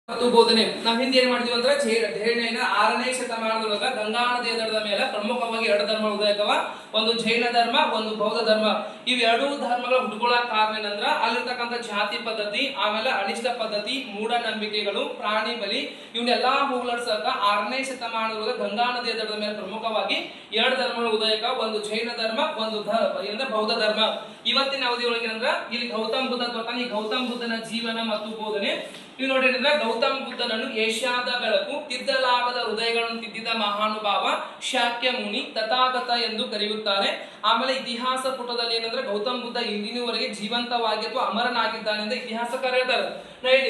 ಮತ್ತು ಬೋಧನೆ ನಾವು ಹಿಂದೆ ಏನ್ ಮಾಡಿದ್ವಿ ಅಂದ್ರೆ ಜೈನ 6ನೇ ಶತಮಾನದೊಳಗ ಗಂಗಾ ನದಿಯ ದಡದ ಮೇಲೆ ಪ್ರಮುಖವಾಗಿ ಎರಡು ಧರ್ಮ ಉದಯಕವ. ಒಂದು ಜೈನ ಧರ್ಮ, ಒಂದು ಬೌದ್ಧ ಧರ್ಮ. ಇವೆರಡೂ ಧರ್ಮಗಳ ಹುಟ್ಕೊಳ್ಳೋಕೆ ಕಾರಣ ಏನಂದ್ರ ಅಲ್ಲಿರ್ತಕ್ಕಂಥ ಜಾತಿ ಪದ್ಧತಿ, ಆಮೇಲೆ ಅನಿಷ್ಟ ಪದ್ಧತಿ, ಮೂಢನಂಬಿಕೆಗಳು, ಪ್ರಾಣಿ ಬಲಿ ಇವನ್ನೆಲ್ಲಾ ಹೋಗ್ಲಾಡ್ಸಕ 6ನೇ ಶತಮಾನದೊಳಗ ಗಂಗಾ ನದಿಯ ದಡದ ಮೇಲೆ ಪ್ರಮುಖವಾಗಿ ಎರಡು ಧರ್ಮಗಳ ಉದಯಕ. ಒಂದು ಜೈನ ಧರ್ಮ, ಒಂದು ಬೌದ್ಧ ಧರ್ಮ. ಇವತ್ತಿನ ಅವಧಿಯೊಳಗೆ ಏನಂದ್ರ ಇಲ್ಲಿ ಗೌತಮ್ ಬುದ್ಧ ಬರ್ತಾನೆ. ಈ ಗೌತಮ್ ಬುದ್ಧನ ಜೀವನ ಮತ್ತು ಬೋಧನೆ ನೀವು ನೋಡಿ ಅಂದ್ರೆ ಗೌತಮ್ ಬುದ್ಧನನ್ನು ಏಷ್ಯಾದ ಬೆಳಕು, ತಿದ್ದಲಾಗದ ಹೃದಯಗಳನ್ನು ತಿದ್ದಿದ ಮಹಾನುಭಾವ, ಶಾಕ್ಯ ಮುನಿ, ತಥಾಗತ ಎಂದು ಕರೆಯುತ್ತಾರೆ. ಆಮೇಲೆ ಇತಿಹಾಸ ಪುಟದಲ್ಲಿ ಏನಂದ್ರೆ ಗೌತಮ್ ಬುದ್ಧ ಇಂದಿನವರೆಗೆ ಜೀವಂತವಾಗಿ ಅಥವಾ ಅಮರನಾಗಿದ್ದಾನೆ ಅಂತ ಇತಿಹಾಸಕಾರ ಹೇಳ್ತಾರೆ.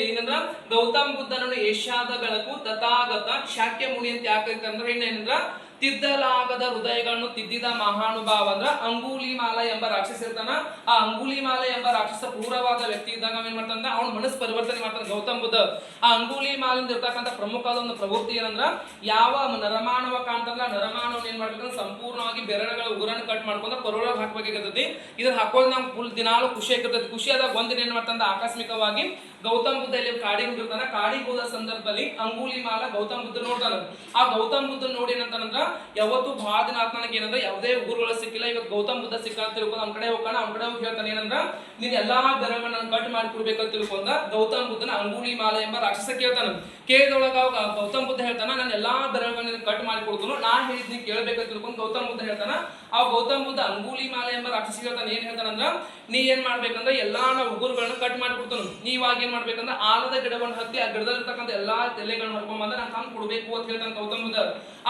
ಏನಂದ್ರ ಗೌತಮ್ ಬುದ್ಧನನ್ನು ಏಷ್ಯಾದ ಬೆಳಕು, ತಥಾಗತ, ಶಾಕ್ಯ ಮುನಿ ಅಂತ ಯಾಕೆ ಕರೀತಾರೆ ಅಂದ್ರೆ ಏನಂದ್ರ ತಿದ್ದಲಾಗದ ಹೃದಯಗಳನ್ನು ತಿದ್ದಿದ ಮಹಾನುಭಾವ ಅಂದ್ರ ಅಂಗುಲಿಮಾಲ ಎಂಬ ರಾಕ್ಷಸ ಇರ್ತಾನ. ಆ ಅಂಗುಲಿಮಾಲ ಎಂಬ ರಾಕ್ಷಸ ಕ್ರೂರವಾದ ವ್ಯಕ್ತಿ ಇದ್ದಾಗ ಏನ್ ಮಾಡ್ತಾನ, ಅವ್ನ ಮನಸ್ಸು ಪರಿವರ್ತನೆ ಮಾಡ್ತಾನೆ ಗೌತಮ್ ಬುದ್ಧ. ಆ ಅಂಗುಲಿಮಾಲಿಂದ ಇರ್ತಕ್ಕಂಥ ಪ್ರಮುಖವಾದ ಒಂದು ಪ್ರವೃತ್ತಿ ಏನಂದ್ರ ಯಾವ ನರಮಾನವ ಕಾಣ್ತಲ್ಲ, ನರಮಾನವನ್ ಏನ್ ಮಾಡ್ಬೇಕಂದ್ರೆ ಸಂಪೂರ್ಣವಾಗಿ ಬೆರಳುಗಳ ಉಗುರನ್ನು ಕಟ್ ಮಾಡ್ಕೊಂಡು ಕೊರಳೊಳಗೆ ಹಾಕಬೇಕಾಗಿರ್ತೈತಿ. ಇದನ್ನ ಹಾಕೋದ್ ನಾವು ಫುಲ್ ದಿನಾಲು ಖುಷಿ ಆಗಿರ್ತೈತಿ. ಖುಷಿಯಾದಾಗ ಒಂದಿನ ಏನ್ ಮಾಡ್ತಾನ, ಆಕಸ್ಮಿಕವಾಗಿ ಗೌತಮ್ ಬುದ್ಧ ಇಲ್ಲಿ ಕಾಡಿಗೆ ಹೋಗಿರ್ತಾನ. ಕಾಡಿಗೆ ಹೋದ ಸಂದರ್ಭದಲ್ಲಿ ಅಂಗುಲಿಮಾಲ ಗೌತಮ್ ಬುದ್ಧ ನೋಡ್ತಾನ. ಆ ಗೌತಮ್ ಬುದ್ಧ ನೋಡಿ ಏನಂತಾನಂದ್ರ ಯಾವತ್ತು ಬಹಳ ದಿನ ಆತ್ ನನಗೆ ಏನಂದ್ರೆ ಯಾವುದೇ ಉಗುರುಗಳು ಸಿಕ್ಕಿಲ್ಲ, ಇವತ್ತು ಗೌತಮ್ ಬುದ್ಧ ಸಿಕ್ಕ ಅಂತ ತಿಳ್ಕೊಂಡು ಅವ್ನ ಕಡೆ ಹೋಗೋಣ. ಅವ್ನ ಕಡೆ ಹೋಗಿ ಹೇಳ್ತಾನೆ ಏನಂದ್ರ ನೀನ್ ಎಲ್ಲಾ ಬೆರಳನ್ನ ಕಟ್ ಮಾಡಿ ಕೊಡ್ಬೇಕಂತ ತಿಳ್ಕೊಂಡ ಗೌತಮ್ ಬುದ್ಧನ ಅಂಗುಲಿಮಾಲ ಎಂಬ ರಾಕ್ಷಸ ಕೇಳ್ತಾನ. ಕೇಳಿದೊಳಗ ಗೌತಮ್ ಬುದ್ಧ ಹೇಳ್ತಾನ ನಾನು ಎಲ್ಲಾ ಬೆರಳನ್ನ ಕಟ್ ಮಾಡಿ ಕೊಡ್ತನು, ನಾ ಹೇಳಿದ್ನಿ ಕೇಳ್ಬೇಕಂತ ತಿಳ್ಕೊಂಡು ಗೌತಮ್ ಬುದ್ಧ ಹೇಳ್ತಾನ. ಆ ಗೌತಮ್ ಬುದ್ಧ ಅಂಗುಲಿಮಾಲ ಎಂಬ ರಾಕ್ಷಸ ಹೇಳ್ತಾನೆ. ಏನ್ ಹೇಳ್ತಾನಂದ್ರ ನೀ ಏನ್ ಮಾಡ್ಬೇಕಂದ್ರ ಎಲ್ಲಾ ನಾವು ಉಗುರುಗಳನ್ನ ಕಟ್ ಮಾಡಿ ಕೊಡ್ತಾನು. ನೀವಾಗ ಏನ್ ಮಾಡ್ಬೇಕಂದ್ರ ಆಲದ ಗಿಡವನ್ನು ಹತ್ತಿ ಆ ಗಿಡದಲ್ಲಿ ಇರ್ತಕ್ಕಂಥ ಎಲ್ಲಾ ಎಲೆಗಳನ್ನ ಹರ್ಕೊಂಬಂದ ನಾನು ತಂದು ಕೊಡ್ಬೇಕು ಅಂತ ಹೇಳ್ತಾನೆ ಗೌತಮ್ ಬುದ್ಧ.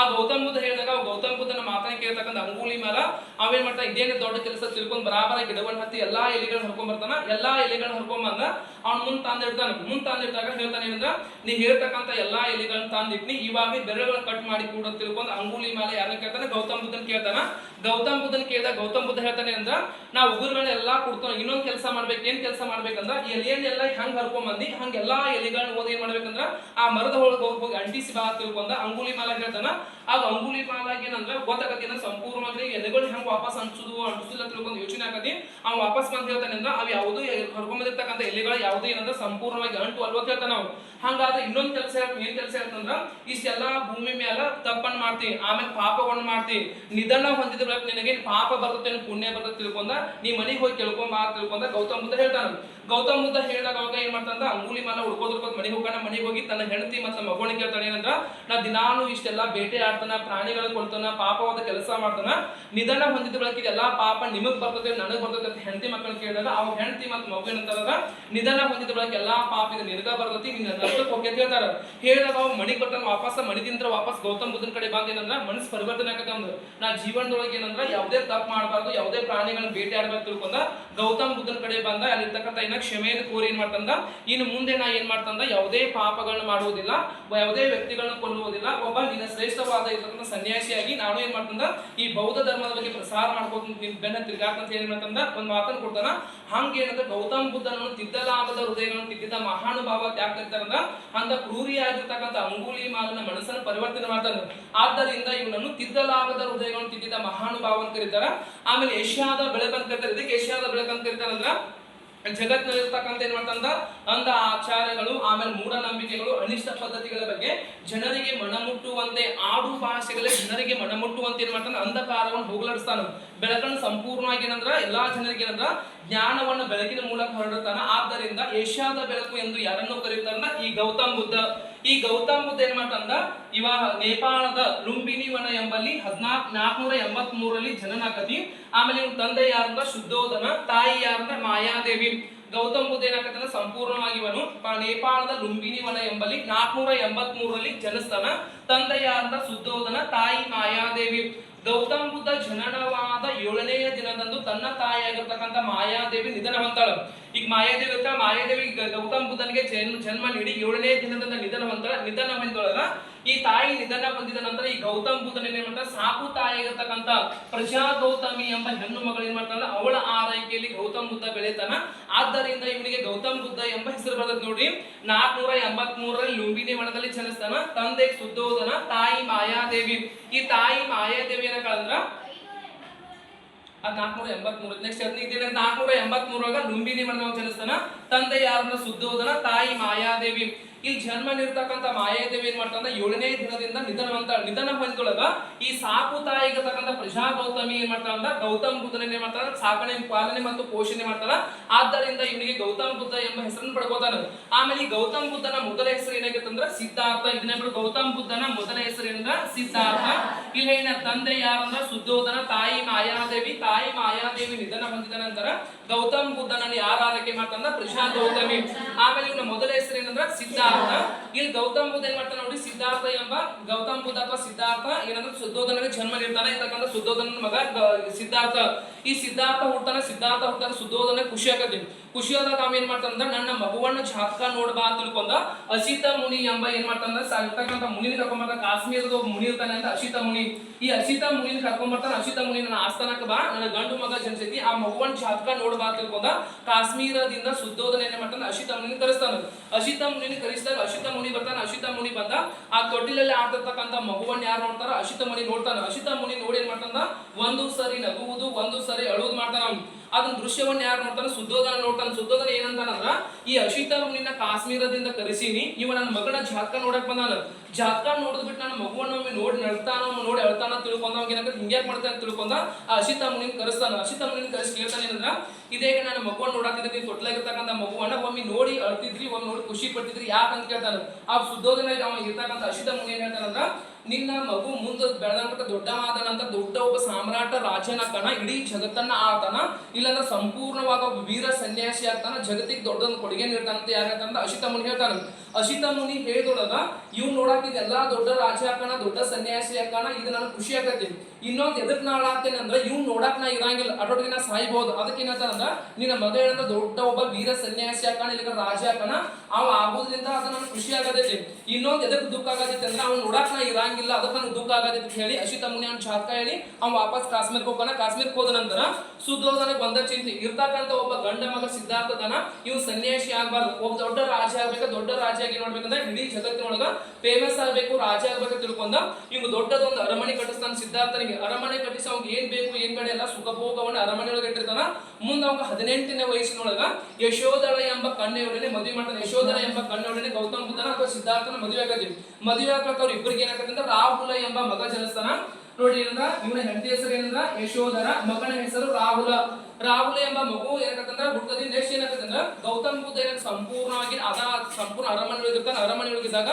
ಆ ಗೌತಮ್ ಬುದ್ಧ ಹೇಳಿದಾಗ ಗೌತಮ್ ಬುದ್ಧನ ಮಾತನ್ನ ಕೇಳ್ತಕ್ಕಂಥ ಅಂಗುಲಿಮಾಲ ಅವೇನ್ ಮಾಡ್ತಾ ಇದೇನು ದೊಡ್ಡ ಕೆಲಸ ತಿಳ್ಕೊಂಡ್ ಬರಾಬರ ಗಿಡವನ್ನು ಹತ್ತಿ ಎಲ್ಲಾ ಎಲೆಗಳನ್ನ ಹರ್ಕೊಂಡ್ ಬರ್ತಾನ. ಎಲ್ಲಾ ಎಲೆಗಳನ್ನ ಹರ್ಕೊಂಬಂದ ಅವ್ನ ಮುಂದ್ ತಂದಿಡ್ತಾನ. ಮುಂದ್ ತಂದಿಟ್ಟಾಗ ಹೇಳ್ತಾನೆ ಏನಂದ್ರ ನೀ ಹೇಳ್ತಕ್ಕಂಥ ಎಲ್ಲಾ ಎಲೆಗಳನ್ನ ತಂದಿಟ್ನಿ, ಇವಾಗ ಬೆರಳುಗಳನ್ನ ಕಟ್ ಮಾಡಿ ಕೂಡ ತಿಳ್ಕೊಂಡ್ ಅಂಗುಲಿಮಾಲ ಯಾರನ್ನ ಕೇಳ್ತಾನೆ, ಗೌತಮ್ ಬುದ್ಧನ್ ಕೇಳ್ತಾನ. ಗೌತಮ್ ಬುದ್ಧನ್ ಕೇಳಿದಾಗ ಗೌತಮ್ ಬುದ್ಧ ಹೇಳ್ತಾನೆ ಅಂದ್ರ ನಾವು ಉಗುರುಗಳನ್ನೆಲ್ಲ ಕೊಡ್ತಾನ, ಇನ್ನೊಂದ್ ಕೆಲಸ ಮಾಡ್ಬೇಕು. ಏನ್ ಕೆಲಸ ಮಾಡ್ಬೇಕಂದ್ರ ಎಲೆಯನ್ನೆಲ್ಲ ಹೆಂಗ್ ಹರ್ಕೊಂಡ್ ಬಂದಿ ಹಂಗೆಲ್ಲಾ ಎಲೆಗಳನ್ನ ಓದಿ ಏನ್ ಮಾಡ್ಬೇಕಂದ್ರ ಆ ಮರದ ಒಳಗೆ ಹೋಗಿ ಅಂಟಿಸಿ ಬಾ ತಿಳ್ಕೊಂಡ ಅಂಗುಲಿಮಾಲ ಹೇಳ್ತಾನ. ಆಗ ಅಂಗುಲಿಮಾಲಾಗ ಏನಂದ್ರ ಗೊತ್ತಾಗತಿ ಸಂಪೂರ್ಣವಾಗಿ ಎಲೆಗಳು ಹೆಂಗ್ ವಾಪಸ್ ಅಂಟಿಸಿಲ್ಲ ತಿಳ್ಕೊಂಡು ಯೋಚನೆ ಆಗತಿ. ಅವ್ ವಾಪಸ್ ಬಂದ್ ಹೇಳ್ತಾನೆ ಅಂದ್ರ ಅವ್ ಯಾವ್ದು ಹರ್ಕೊಂಬಂದಿರ್ತಕ್ಕಂಥ ಎಲೆಗಳು ಯಾವ್ದು ಏನಂದ್ರ ಸಂಪೂರ್ಣವಾಗಿ ಅಂಟು ಅಲ್ವತ್ ಹೇಳ್ತಾನ ನಾವು. ಹಂಗಾದ್ರೆ ಇನ್ನೊಂದ್ ಕೆಲಸ ಏನ್ ಕೆಲಸ ಹೇಳ್ತಂದ್ರ ಇಷ್ಟೆಲ್ಲಾ ಭೂಮಿ ಮೇಲೆ ತಪ್ಪನ್ ಮಾಡ್ತಿ, ಆಮೇಲೆ ಪಾಪವನ್ನು ಮಾಡ್ತಿ, ನಿಧನ ಹೊಂದಿದ ಬಳಿಕ ನಿನಗೆ ಪಾಪ ಬರ್ತದೆ ಪುಣ್ಯ ಬರ್ತದೆ ತಿಳ್ಕೊಂಡ ನೀ ಮನೆಗೆ ಹೋಗಿ ಕೇಳ್ಕೊಂಬ ತಿಳ್ಕೊಂಡ ಗೌತಮ್ ಬುದ್ಧ ಹೇಳ್ತಾನ. ಗೌತಮ್ ಬುದ್ಧ ಹೇಳಿದಾಗ ಅವಾಗ ಏನ್ ಮಾಡ್ತಾನ, ಅಂಗುಲಿಮಾಲ ಹುಡ್ಕೋದ್ ಮನೆಗೆ ಹೋಗೋಣ. ಮನೆಗೆ ಹೋಗಿ ತನ್ನ ಹೆಂಡತಿ ಮತ್ತು ಮಗುವನ್ನ ಕೇಳ್ತಾನೆ ಏನಂದ್ರ ನಾ ದಿನಾನು ಇಷ್ಟೆಲ್ಲ ಬೇಟೆ ಆಡ್ತಾನ, ಪ್ರಾಣಿಗಳು ಕೊಡ್ತಾನ, ಪಾಪವಾದ ಕೆಲಸ ಮಾಡ್ತಾನ, ನಿಧನ ಹೊಂದಿದ ಬಳಿಕ ಇದೆಲ್ಲಾ ಪಾಪ ನಿಮಗ್ ಬರ್ತದೆ ನನಗ್ ಬರ್ತದೆ ಅಂತ ಹೆಂಡತಿ ಮಕ್ಕಳನ್ನ ಕೇಳಿದಾಗ ಅವ್ ಹೆಂಡತಿ ಮತ್ತು ಮಗು ಏನಂತಾರ ನಿಧನ ಹೊಂದಿದ ಬಳಿಕ ಎಲ್ಲಾ ಪಾಪ ಇದು ನಿನಗ ಬರ್ತತಿ, ನಿನ್ನ ನಷ್ಟಕ್ಕೆ ಹೋಗಿ ಅಂತ ಹೇಳ್ತಾರ. ಹೇಳಿದಾಗ ಅವ್ ಮಣಿ ಕೊಟ್ಟ ವಾಪಸ್ ಮಣಿದಿಂದ ವಾಪಸ್ ಗೌತಮ್ ಬುದ್ಧನ ಕಡೆ ಬಂದ ಏನಂದ್ರ ಮನಸ್ಸು ಪರಿವರ್ತನೆ ಆಗತ್ತೆ. ಒಂದು ನಾ ಜೀವನದೊಳಗೆ ಏನಂದ್ರ ಯಾವುದೇ ತಪ್ಪು ಮಾಡಬಾರ್ದು, ಯಾವುದೇ ಪ್ರಾಣಿಗಳನ್ನ ಬೇಟೆ ಆಡ್ಬಾರ್ದು ತಿಳ್ಕೊಂಡ ಗೌತಮ್ ಬುದ್ಧನ ಕಡೆ ಬಂದ. ಅಲ್ಲಿರ್ತಕ್ಕಂಥ ಇನ್ನ ಕ್ಷಮೆಯನ್ನು ಕೋರಿ ಏನ್ ಮಾಡ್ತಂದ, ಇನ್ನು ಮುಂದೆ ನಾ ಏನ್ ಮಾಡ್ತಂದ ಯಾವುದೇ ಪಾಪಗಳನ್ನ ಮಾಡುವುದಿಲ್ಲ, ಯಾವುದೇ ವ್ಯಕ್ತಿಗಳನ್ನ ಕೊಲ್ಲುವುದಿಲ್ಲ, ಒಬ್ಬ ನಿನ್ನ ಶ್ರೇಷ್ಠವಾದ ಇರ್ತಕ್ಕಂಥ ಸನ್ಯಾಸಿಯಾಗಿ ನಾನು ಏನ್ ಮಾಡ್ತಂದ ಈ ಬೌದ್ಧ ಧರ್ಮದ ಬಗ್ಗೆ ಪ್ರಸಾರ ಮಾಡ್ಕೋತ ಬೆನ್ನ ತಿರ್ಗಾಕಂತ ಏನ್ ಮಾಡ್ತಂದ ಒಂದ್ ಮಾತನ್ನು ಕೊಡ್ತಾನ. ಹಂಗ ಏನಂದ್ರೆ ಗೌತಮ್ ಬುದ್ಧನನ್ನು ತಿದ್ದಲಾಗದ ಹೃದಯಗಳನ್ನು ತಿದ್ದಿದ ಮಹಾನುಭಾವ ಯಾಕೆ ಕರೀತಾರಂದ್ರ ಅಂತ ಕ್ರೂರಿಯಾಗಿರ್ತಕ್ಕಂಥ ಅಂಗುಲಿಮಾಲನ ಮನಸ್ಸನ್ನು ಪರಿವರ್ತನೆ ಮಾಡ್ತಾನೆ. ಆದ್ದರಿಂದ ಇವನನ್ನು ತಿದ್ದಲಾಗದ ಹೃದಯಗಳನ್ನು ತಿದ್ದಿದ ಮಹಾನುಭಾವ ಅಂತ ಕರೀತಾರ. ಆಮೇಲೆ ಏಷ್ಯಾದ ಬೆಳಕು ಅಂತ ಕರೀತಾರೆ. ಇದಕ್ಕೆ ಏಷ್ಯಾದ ಬೆಳಕು ಅಂತ ಕರೀತಾರಂದ್ರ ಜಗತ್ತಿನಲ್ಲಿರ್ತಕ್ಕಂಥ ಏನ್ ಮಾಡ್ತಂದ ಅಂಧ ಆಚಾರಗಳು, ಆಮೇಲೆ ಮೂಢನಂಬಿಕೆಗಳು, ಅನಿಷ್ಟ ಪದ್ಧತಿಗಳ ಬಗ್ಗೆ ಜನರಿಗೆ ಮನಮುಟ್ಟುವಂತೆ ಆಡು ಭಾಷೆಗಳೇ ಜನರಿಗೆ ಮನಮುಟ್ಟುವಂತೆ ಏನ್ ಮಾಡ್ತಾನ ಅಂಧಕಾರವನ್ನು ಹೋಗಲಾಡಿಸ್ತಾನ. ಬೆಳಕನ್ನು ಸಂಪೂರ್ಣವಾಗಿ ಏನಂದ್ರ ಎಲ್ಲಾ ಜನರಿಗೆ ಏನಂದ್ರ ಜ್ಞಾನವನ್ನು ಬೆಳಕಿನ ಮೂಲಕ ಹೊರಡುತ್ತಾನ. ಆದ್ದರಿಂದ ಏಷ್ಯಾದ ಬೆಳಕು ಎಂದು ಯಾರನ್ನು ಕರೆಯುತ್ತಾರ ಈ ಗೌತಮ್ ಬುದ್ಧ. ಈ ಗೌತಮ್ ಬುದ್ಧ ಏನ್ ಮಾಡ್ತಂದ ಇವಾಗ ನೇಪಾಳದ ಲುಂಬಿನಿ ವನ ಎಂಬಲ್ಲಿ 1483ರಲ್ಲಿ ಜನನಾಗತಿ. ಆಮೇಲೆ ಇವ್ನ ತಂದೆ ಯಾರಂದ್ರ ಶುದ್ಧೋಧನ, ತಾಯಿ ಯಾರಂದ್ರ ಮಾಯಾದೇವಿ. ಗೌತಮ್ ಬುದ್ಧ ಏನಾಗತ್ತಂದ್ರ ಸಂಪೂರ್ಣವಾಗಿ ಇವನು ನೇಪಾಳದ ಲುಂಬಿನಿ ವನ ಎಂಬಲ್ಲಿ 483ರಲ್ಲಿ ಜನಿಸ್ತಾನ. ತಂದೆ ಯಾರಂದ್ರ ಶುದ್ಧೋಧನ, ತಾಯಿ ಮಾಯಾದೇವಿ. ಗೌತಮ್ ಬುದ್ಧ ಜನನವಾದ 7ನೆಯ ದಿನದಂದು ತನ್ನ ತಾಯಿಯಾಗಿರ್ತಕ್ಕಂಥ ಮಾಯಾದೇವಿ ನಿಧನ ಹೊಂತಾಳ. ಈಗ ಮಾಯಾದೇವಿ ಗೌತಮ್ ಬುದ್ಧನಿಗೆ ಜನ್ಮ ನೀಡಿ 7ನೇ ದಿನದಿಂದ ನಿಧನ ಹೊಂತಾಳ. ನಿಧನ ಹೊಂದೊಳಗ ಈ ತಾಯಿ ನಿಧನ ಹೊಂದಿದ ನಂತರ ಈ ಗೌತಮ್ ಬುದ್ಧನ ಏನ್ ಮಾಡ್ತಾರ ಸಾಕು ತಾಯಿಯಾಗಿರ್ತಕ್ಕಂಥ ಪ್ರಜಾ ಗೌತಮಿ ಎಂಬ ಹೆಣ್ಣು ಮಗಳು ಏನ್ ಮಾಡ್ತಾಳ ಅವಳ ಆರೈಕೆಯಲ್ಲಿ ಗೌತಮ್ ಬುದ್ಧ ಬೆಳೆತಾನ. ಆದ್ದರಿಂದ ಇವನಿಗೆ ಗೌತಮ್ ಬುದ್ಧ ಎಂಬ ಹೆಸರು ಬರ್ತದೆ. ನೋಡ್ರಿ 483ರಲ್ಲಿ ಲುಂಬಿನಿ ವನದಲ್ಲಿ ಜನಿಸ್ತಾನ. ತಂದೆ ಶುದ್ಧೋಧನ, ತಾಯಿ ಮಾಯಾದೇವಿ. ಈ ತಾಯಿ ಮಾಯಾದೇವಿ ಏನಂದ್ರ 483 ನೆಕ್ಸ್ಟ್ 483 ಲುಂಬಿನಿ ವನದಲ್ಲಿ ಜನಿಸ್ತಾನ. ತಂದೆ ಯಾರನ್ನ ಶುದ್ಧೋಧನ, ತಾಯಿ ಮಾಯಾದೇವಿ. ಇಲ್ಲಿ ಜನ್ಮ ನೀಡ್ತಕ್ಕಂಥ ಮಾಯಾದೇವಿ ಏನ್ ಮಾಡ್ತಾರ 7ನೇ ದಿನದಿಂದ ನಿಧನ ಹೊಂದೊಳಗ ಈ ಸಾಕು ತಾಯಿಗತಕ್ಕಂಥ ಪ್ರಜಾ ಗೌತಮಿ ಏನ್ ಮಾಡ್ತಾರ ಗೌತಮ್ ಬುದ್ಧನ ಏನ್ ಮಾಡ್ತಾರ ಸಾಕಣೆ ಪಾಲನೆ ಮತ್ತು ಪೋಷಣೆ ಮಾಡ್ತಾರ. ಆದ್ದರಿಂದ ಇವನಿಗೆ ಗೌತಮ್ ಬುದ್ಧ ಎಂಬ ಹೆಸರನ್ನು ಪಡ್ಕೋತಾನ. ಆಮೇಲೆ ಈ ಗೌತಮ್ ಬುದ್ಧನ ಮೊದಲ ಹೆಸರು ಏನಾಗಿತ್ತಂದ್ರ ಸಿದ್ಧಾರ್ಥ. ಇದನ್ನ ಗೌತಮ್ ಬುದ್ಧನ ಮೊದಲ ಹೆಸರು ಏನಂದ್ರ ಸಿದ್ಧಾರ್ಥ. ಇಲ್ಲಿ ತಂದೆ ಯಾರಂದ್ರ ಸುದ್ದೋಧನ, ತಾಯಿ ಮಾಯಾದೇವಿ. ತಾಯಿ ಮಾಯಾದೇವಿ ನಿಧನ ಹೊಂದಿದ ನಂತರ ಗೌತಮ್ ಬುದ್ಧನನ್ನು ಯಾರು ಆರೈಕೆ ಮಾಡ್ತಾರ ಪ್ರಜಾ ಗೌತಮಿ. ಆಮೇಲೆ ಇವನ ಮೊದಲ ಹೆಸರು ಏನಂದ್ರ ಸಿದ್ಧಾರ್ಥ. ಇಲ್ಲಿ ಗೌತಮ್ ಬುದ್ಧ ಏನ್ ಮಾಡ್ತಾನ ನೋಡಿ, ಸಿದ್ಧಾರ್ಥ ಎಂಬ ಗೌತಮ್ ಬುದ್ಧ ಅಥವಾ ಸಿದ್ಧಾರ್ಥ ಏನಂದ್ರೆ ಸುದ್ದೋಧನಿಗೆ ಜನ್ಮ ನೀಡ್ತಾನೆ. ಇರ್ತಕ್ಕಂಥ ಸುದ್ದೋಧನ ಮಗ ಸಿದ್ಧಾರ್ಥ. ಈ ಸಿದ್ಧಾರ್ಥ ಹುಡ್ತಾನ ಸುದ್ದೋಧನ ಖುಷಿ ಆಗತ್ತೆ. ಖುಷಿ ಆದಾಗ ಅವ ಏನ್ ಮಾಡ್ತಾನಂದ್ರ ನನ್ನ ಮಗುವನ್ನ ಜಾತಕ ನೋಡ್ಬಾ ಅಂತ ತಿಳ್ಕೊಂಡ ಅಸಿತ ಮುನಿ ಎಂಬ ಏನ್ ಮಾಡ್ತಾನ ಇರ್ತಕ್ಕಂಥ ಮುನಿನ ಕರ್ಕೊಂಡ್ಬರ್ತಾನ. ಕಾಶ್ಮೀರದ ಒಬ್ಬ ಮುನಿ ಇರ್ತಾನೆ ಅಂತ ಅಸಿತ ಮುನಿ. ಈ ಅಸಿತ ಮುನಿನ ಕರ್ಕೊಂಡ್ಬರ್ತಾನ. ಅಸಿತ ಮುನಿ ನನ್ನ ಆಸ್ಥಾನಕ್ಕೆ ಬಾ, ನನ್ನ ಗಂಡು ಮಗ ಜನಿಸೈತಿ, ಆ ಮಗುವನ್ನ ಜಾತಕ ನೋಡ್ಬಾ ಅಂತ ತಿಳ್ಕೊಂಡ ಕಾಶ್ಮೀರದಿಂದ ಸುದ್ದೋಧನ ಏನ್ ಮಾಡ್ತಾನ ಅಸಿತ ಮುನಿನ ಕರೆಸ್ತಾನ. ಅಸಿತ ಮುನಿನ ಕರೆಸಿದಾಗ ಅಸಿತ ಮುನಿ ಬರ್ತಾನ. ಅಸಿತ ಮುನಿ ಬಂದ ಆ ತೊಟ್ಟಿಲಲ್ಲಿ ಆಡ್ತಿರ್ತಕ್ಕಂಥ ಮಗುವನ್ನ ಯಾರು ನೋಡ್ತಾರ, ಅಸಿತ ಮುನಿ ನೋಡ್ತಾನ. ಅಸಿತ ಮುನಿ ನೋಡಿ ಏನ್ ಮಾಡ್ತಾನ, ಒಂದು ಸರಿ ನಗುವುದು, ಒಂದು ಸರಿ ಅಳುವುದು ಮಾಡ್ತಾನ. ಅದನ್ನ ದೃಶ್ಯವನ್ನ ಯಾರು ನೋಡ್ತಾನ, ಸುದ್ದೋಧನ ನೋಡ್ತಾನ. ಸುದ್ದೋಧನ ಏನಂತಾನಂದ್ರ, ಈ ಅಸಿತ ಮುನಿನ ಕಾಶ್ಮೀರದಿಂದ ಕರೆಸೀನಿ, ಇವ ನನ್ನ ಮಗನ ಜಾತಕ ನೋಡಕ್ ಬಂದಾನ. ಜಾತಕ ನೋಡಿದ್ ಬಿಟ್ಟು ನನ್ನ ಮಗುವನ್ನ ನೋಡಿ ನಡ್ತಾನ, ನೋಡಿ ಅಳ್ತಾನ ತಿಳ್ಕೊಂಡ ಏನಾಗ ಹಿಂಗ್ಯಾಕ್ ಮಾಡ್ತಾನೆ ಅಂತ ತಿಳ್ಕೊಂಡ ಆ ಅಸಿತ ಮುನಿನ ಕರೆಸ್ತಾನ. ಅಸಿತ ಮುನಿನ ಕರೆಸಿ ಕೇಳ್ತಾನೆ ಏನಂದ್ರ, ಇದೇಗ ನನ್ನ ಮಗುವನ್ನ ನೋಡಾತಿದ್ರಿ, ತೊಟ್ಲಾಗಿರ್ತಕ್ಕಂಥ ಮಗುವನ್ನ ಒಮ್ಮೆ ನೋಡಿ ಅಳ್ತಿದ್ರಿ, ಒಮ್ಮೆ ನೋಡಿ ಖುಷಿ ಪಡ್ತಿದ್ರಿ, ಯಾಕಂತ ಕೇಳ್ತಾನ. ಆ ಸುದ್ದೋಧನ ಅವ ಇರ್ತಕ್ಕಂಥ ಅಸಿತ ಮುನಿ ಏನ್ ಹೇಳ್ತಾನಂದ್ರ, ನಿನ್ನ ಮಗು ಮುಂದೆ ಬೆಳೆದಂತ ದೊಡ್ಡವಾದ ನಂತರ ದೊಡ್ಡ ಒಬ್ಬ ಸಾಮ್ರಾಟ ರಾಜನಕ್ಕನ, ಇಡೀ ಜಗತ್ತನ್ನ ಆಳ್ತಾನ, ಇಲ್ಲಾಂದ್ರೆ ಸಂಪೂರ್ಣವಾದ ವೀರ ಸನ್ಯಾಸಿ ಆಗ್ತಾನ, ಜಗತ್ತಿಗೆ ದೊಡ್ಡದೊಂದು ಕೊಡುಗೆ ನೀಡ್ತಾನಂತ ಯಾರಂತ ಅಸಿತ ಮುನಿ ಹೇಳ್ತಾನ. ಅಸಿತ ಮುನಿ ಹೇಳಿದೊಳಗ ಇವ್ ನೋಡಾಕಿದ ಎಲ್ಲಾ ದೊಡ್ಡ ರಾಜ ಹಾಕಣ, ದೊಡ್ಡ ಸನ್ಯಾಸಿ ಹಾಕಣ, ಇದು ನನಗೆ ಖುಷಿ ಆಗತ್ತೆ. ಇನ್ನೊಂದು ಎದಕ್ ನಾ ಆಳಾಗ್ತೇನೆ ಅಂದ್ರೆ, ಇವ್ ನೋಡಾಕ್ ನಾ ಇರಂಗಿಲ್ಲ, ಅಟೋಟಿಗೆ ನಾ ಸಾಯ್ಬಹುದು. ಅದಕ್ಕೆ ಏನಂತಾರಂದ್ರ, ನಿನ್ನ ಮಗ ಏನಂದ್ರೆ ದೊಡ್ಡ ಒಬ್ಬ ವೀರ ಸನ್ಯಾಸಿ ಹಾಕಣ, ಇಲ್ಲ ರಾಜ ಹಾಕಣ, ಅವ ಆಗೋದ್ರಿಂದ ಅದು ನನಗೆ ಖುಷಿ ಆಗತೈತಿ. ಇನ್ನೊಂದು ಎದಕ್ ದುಃಖ ಆಗತೈತಿ ಅಂದ್ರೆ, ಅವ್ನು ನೋಡಾಕ್ ನಾ ಇರಂಗಿಲ್ಲ, ಅದಕ್ಕೆ ನನಗೆ ದುಃಖ ಆಗತೈತಿ ಅಂತ ಹೇಳಿ ಅಸಿತ ಮುನಿ ಅವ್ನ ಜಾತಕ ಹೇಳಿ ಅವ್ನು ವಾಪಸ್ ಕಾಶ್ಮೀರ್ಗೆ ಹೋಗೋಣ. ಕಾಶ್ಮೀರ್ಗೆ ಹೋದ ನಂತರ ಸುದ್ದೋಧನಕ್ಕೆ ಬಂದ ಚಿಂತೆ, ಇರ್ತಕ್ಕಂಥ ಒಬ್ಬ ಗಂಡ ಮಗ ಸಿದ್ಧಾರ್ಥದನ ಇವ್ ಸನ್ಯಾಸಿ ಆಗ್ಬಾರ್ದು, ಒಬ್ಬ ದೊಡ್ಡ ರಾಜ ಆಗ್ಬೇಕು. ದೊಡ್ಡ ರಾಜ ಆಗಿ ನೋಡ್ಬೇಕಂದ್ರೆ ಇಡೀ ಜಗತ್ತಿನೊಳಗ ಫೇಮಸ್ ಆಗ್ಬೇಕು, ರಾಜ ಆಗ್ಬೇಕು ತಿಳ್ಕೊಂಡ ಇವ್ ದೊಡ್ಡದೊಂದು ಅರಮನೆ ಕಟ್ಟಿಸ್ತಾನ ಸಿದ್ಧಾರ್ಥನಿಗೆ. ಅರಮನೆ ಕಟ್ಟಿಸಿ ಅವ್ಗೆ ಏನ್ ಬೇಕು ಏನ್ ಬೇಡ ಎಲ್ಲ ಸುಖಭೋಗವನ್ನ ಅರಮನೆ ಒಳಗೆ ಇಟ್ಟಿರ್ತಾನ. ಮುಂದೆ ಅವಾಗ 18ನೇ ವಯಸ್ಸಿನೊಳಗ ಯಶೋಧರ ಎಂಬ ಕನ್ಯೆಯೊಡನೆ ಮದುವೆ ಮಾಡ್ತಾನೆ. ಯಶೋಧರ ಎಂಬ ಕನ್ಯೆಯೊಡನೆ ಗೌತಮ ಬುದ್ಧನ ಅಥವಾ ಸಿದ್ಧಾರ್ಥನ ಮದುವೆ ಆಗತ್ತೀವಿ. ಮದುವೆ ಆಗ್ಲಕ್ಕ ಅವ್ರ ಇಬ್ಬರಿಗೆ ಏನಾಗತ್ತೆ ಅಂದ್ರೆ ರಾಹುಲ ಎಂಬ ಮಗ ಜನಿಸ್ತಾನ. ನೋಡಿ ಏನಂದ್ರ, ಇವನ ಹೆಂಡತಿ ಹೆಸರು ಏನಂದ್ರ ಯಶೋಧರ, ಮಗನ ಹೆಸರು ರಾಹುಲ. ರಾಹುಲ ಎಂಬ ಮಗು ಏನಾಗತ್ತಂದ್ರ ಹುಟ್ಟದಿಂದ ನೆಕ್ಸ್ಟ್ ಏನಾಗತ್ತಂದ್ರ, ಗೌತಮ ಬುದ್ಧ ಏನಾಗ ಸಂಪೂರ್ಣವಾಗಿ ಸಂಪೂರ್ಣ ಅರಮನೆ ಒಳಗಿರ್ತಾನ. ಅರಮನೆ ಒಳಗಿದ್ದಾಗ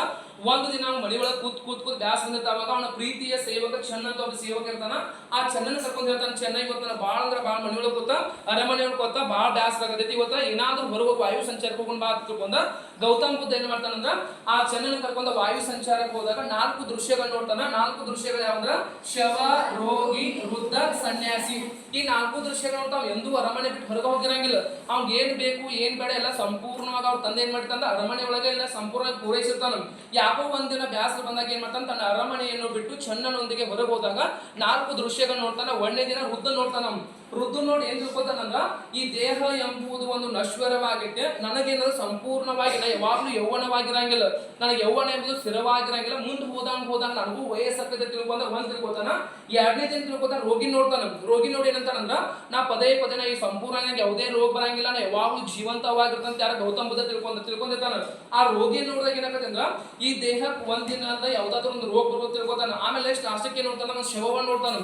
ಒಂದು ದಿನ ಅವ್ನ ಮನೆ ಒಳಗೆ ಕೂತ್ ಬ್ಯಾಸ್ ಬಂದಿರ್ತಾವಾಗ ಅವನ ಪ್ರೀತಿಯ ಸೇವಕ ಚೆನ್ನ ಅಂತ ಒಬ್ಬ ಸೇವಕ ಇರ್ತಾನ. ಆ ಚೆನ್ನನ ಕರ್ಕೊಂಡ್ ಹೇಳ್ತಾನ, ಚೆನ್ನೈ ಗೊತ್ತಾನ ಬಾಳ ಅಂದ್ರ ಬಾಳ ಮನೆ ಒಳಗೆ ಕೂತ ಅರಮನೆ ಒಳಗೆ ಕೂತ ಬಾಳ ಬ್ಯಾಸ್ ಆಗತೈತಿ, ಇವತ್ತ ಏನಾದ್ರೂ ಹೊರಗೆ ವಾಯು ಸಂಚಾರಕ್ಕೆ ಹೋಗೋಣ ಬಾ ಅಂತ ತಿಳ್ಕೊಂಡ ಗೌತಮ ಬುದ್ಧ ಏನ್ ಮಾಡ್ತಾನಂದ್ರ, ಆ ಚೆನ್ನನ ಕರ್ಕೊಂಡ ವಾಯು ಸಂಚಾರಕ್ಕೆ ಹೋದಾಗ 4 ದೃಶ್ಯಗಳು ನೋಡ್ತಾನ. 4 ದೃಶ್ಯಗಳು ಯಾವಂದ್ರ ಶವ, ರೋಗಿ, ವೃದ್ಧ, ಸನ್ಯಾಸಿ. ಈ 4 ದೃಶ್ಯಗಳು ನೋಡ್ತಾವ. ಎಂದೂ ಅರಮನೆ ಬಿಟ್ಟು ಹೊರಗೆ ಹೋಗಿರಂಗಿಲ್ಲ. ಅವ್ಗೆ ಏನ್ ಬೇಕು ಏನ್ ಬೇಡ ಎಲ್ಲ ಸಂಪೂರ್ಣವಾಗಿ ಅವ್ರ ತಂದೆ ಏನ್ ಮಾಡ್ತಾನ, ಅರಮನೆ ಒಳಗೆ ಎಲ್ಲ ಸಂಪೂರ್ಣ ಪೂರೈಸಿರ್ತಾನ. ಯಾಕೋ ಒಂದಿನ ಬ್ಯಾಸರ ಬಂದಾಗ ಏನ್ ಮಾಡ್ತಾನ, ತನ್ನ ಅರಮನೆಯನ್ನು ಬಿಟ್ಟು ಚೆನ್ನನೊಂದಿಗೆ ಹೊರಗೆ ಹೋದಾಗ 4 ದೃಶ್ಯಗಳು ನೋಡ್ತಾನ. 1ನೇ ದಿನ ವೃದ್ಧ ನೋಡ್ತಾನ. ವೃದ್ಧ ನೋಡಿ ಏನ್ ತಿಳ್ಕೊತಾನಂದ್ರ, ಈ ದೇಹ ಎಂಬುದು ಒಂದು ನಶ್ವರವಾಗಿತ್ತೆ, ನನಗೇನಾದ್ರು ಸಂಪೂರ್ಣವಾಗಿ ಯಾವಾಗ್ಲೂ ಯೌವನವಾಗಿರಂಗಿಲ್ಲ, ನನಗೆ ಯೌವನ ಎಂಬುದು ಸ್ಥಿರವಾಗಿರಂಗಿಲ್ಲ, ಮುಂದೆ ಹೋದಂಗ ನನಗೂ ವಯಸ್ಸಾಗ್ತದೆ ತಿಳ್ಕೊಂಡ ಒಂದ್ ತಿಳ್ಕೊತಾನ. 2ನೇ ದಿನ ತಿಳ್ಕೊತಾನ ರೋಗಿ ನೋಡ್ತಾನ. ರೋಗಿ ನೋಡಿ ಏನಂತಾನಂದ್ರ, ನಾ ಪದೇ ನಾ ಈ ಸಂಪೂರ್ಣ ಯಾವುದೇ ರೋಗ ಬರಂಗಿಲ್ಲ, ನಾ ಯಾವಾಗ್ಲೂ ಜೀವಂತವಾಗಿರ್ತಂತ ಯಾರ ಗೌತಮ ಬುದ್ಧ ತಿಳ್ಕೊಂಡಿರ್ತಾನ. ಆ ರೋಗಿ ನೋಡಿದಾಗ ಏನಾಗತ್ತೆ ಅಂದ್ರ, ಈ ದೇಹಕ್ಕೆ ಒಂದಿನ ಯಾವ್ದಾದ್ರು ಒಂದು ರೋಗ ಬರ್ಬೋದು ತಿಳ್ಕೊತಾನ. ಆಮೇಲೆ ನೆಕ್ಸ್ಟ್ ಲಾಸ್ಟಕ್ಕೆ ನೋಡ್ತಾನ, ಒಂದು ಶವವನ್ನು ನೋಡ್ತಾನ,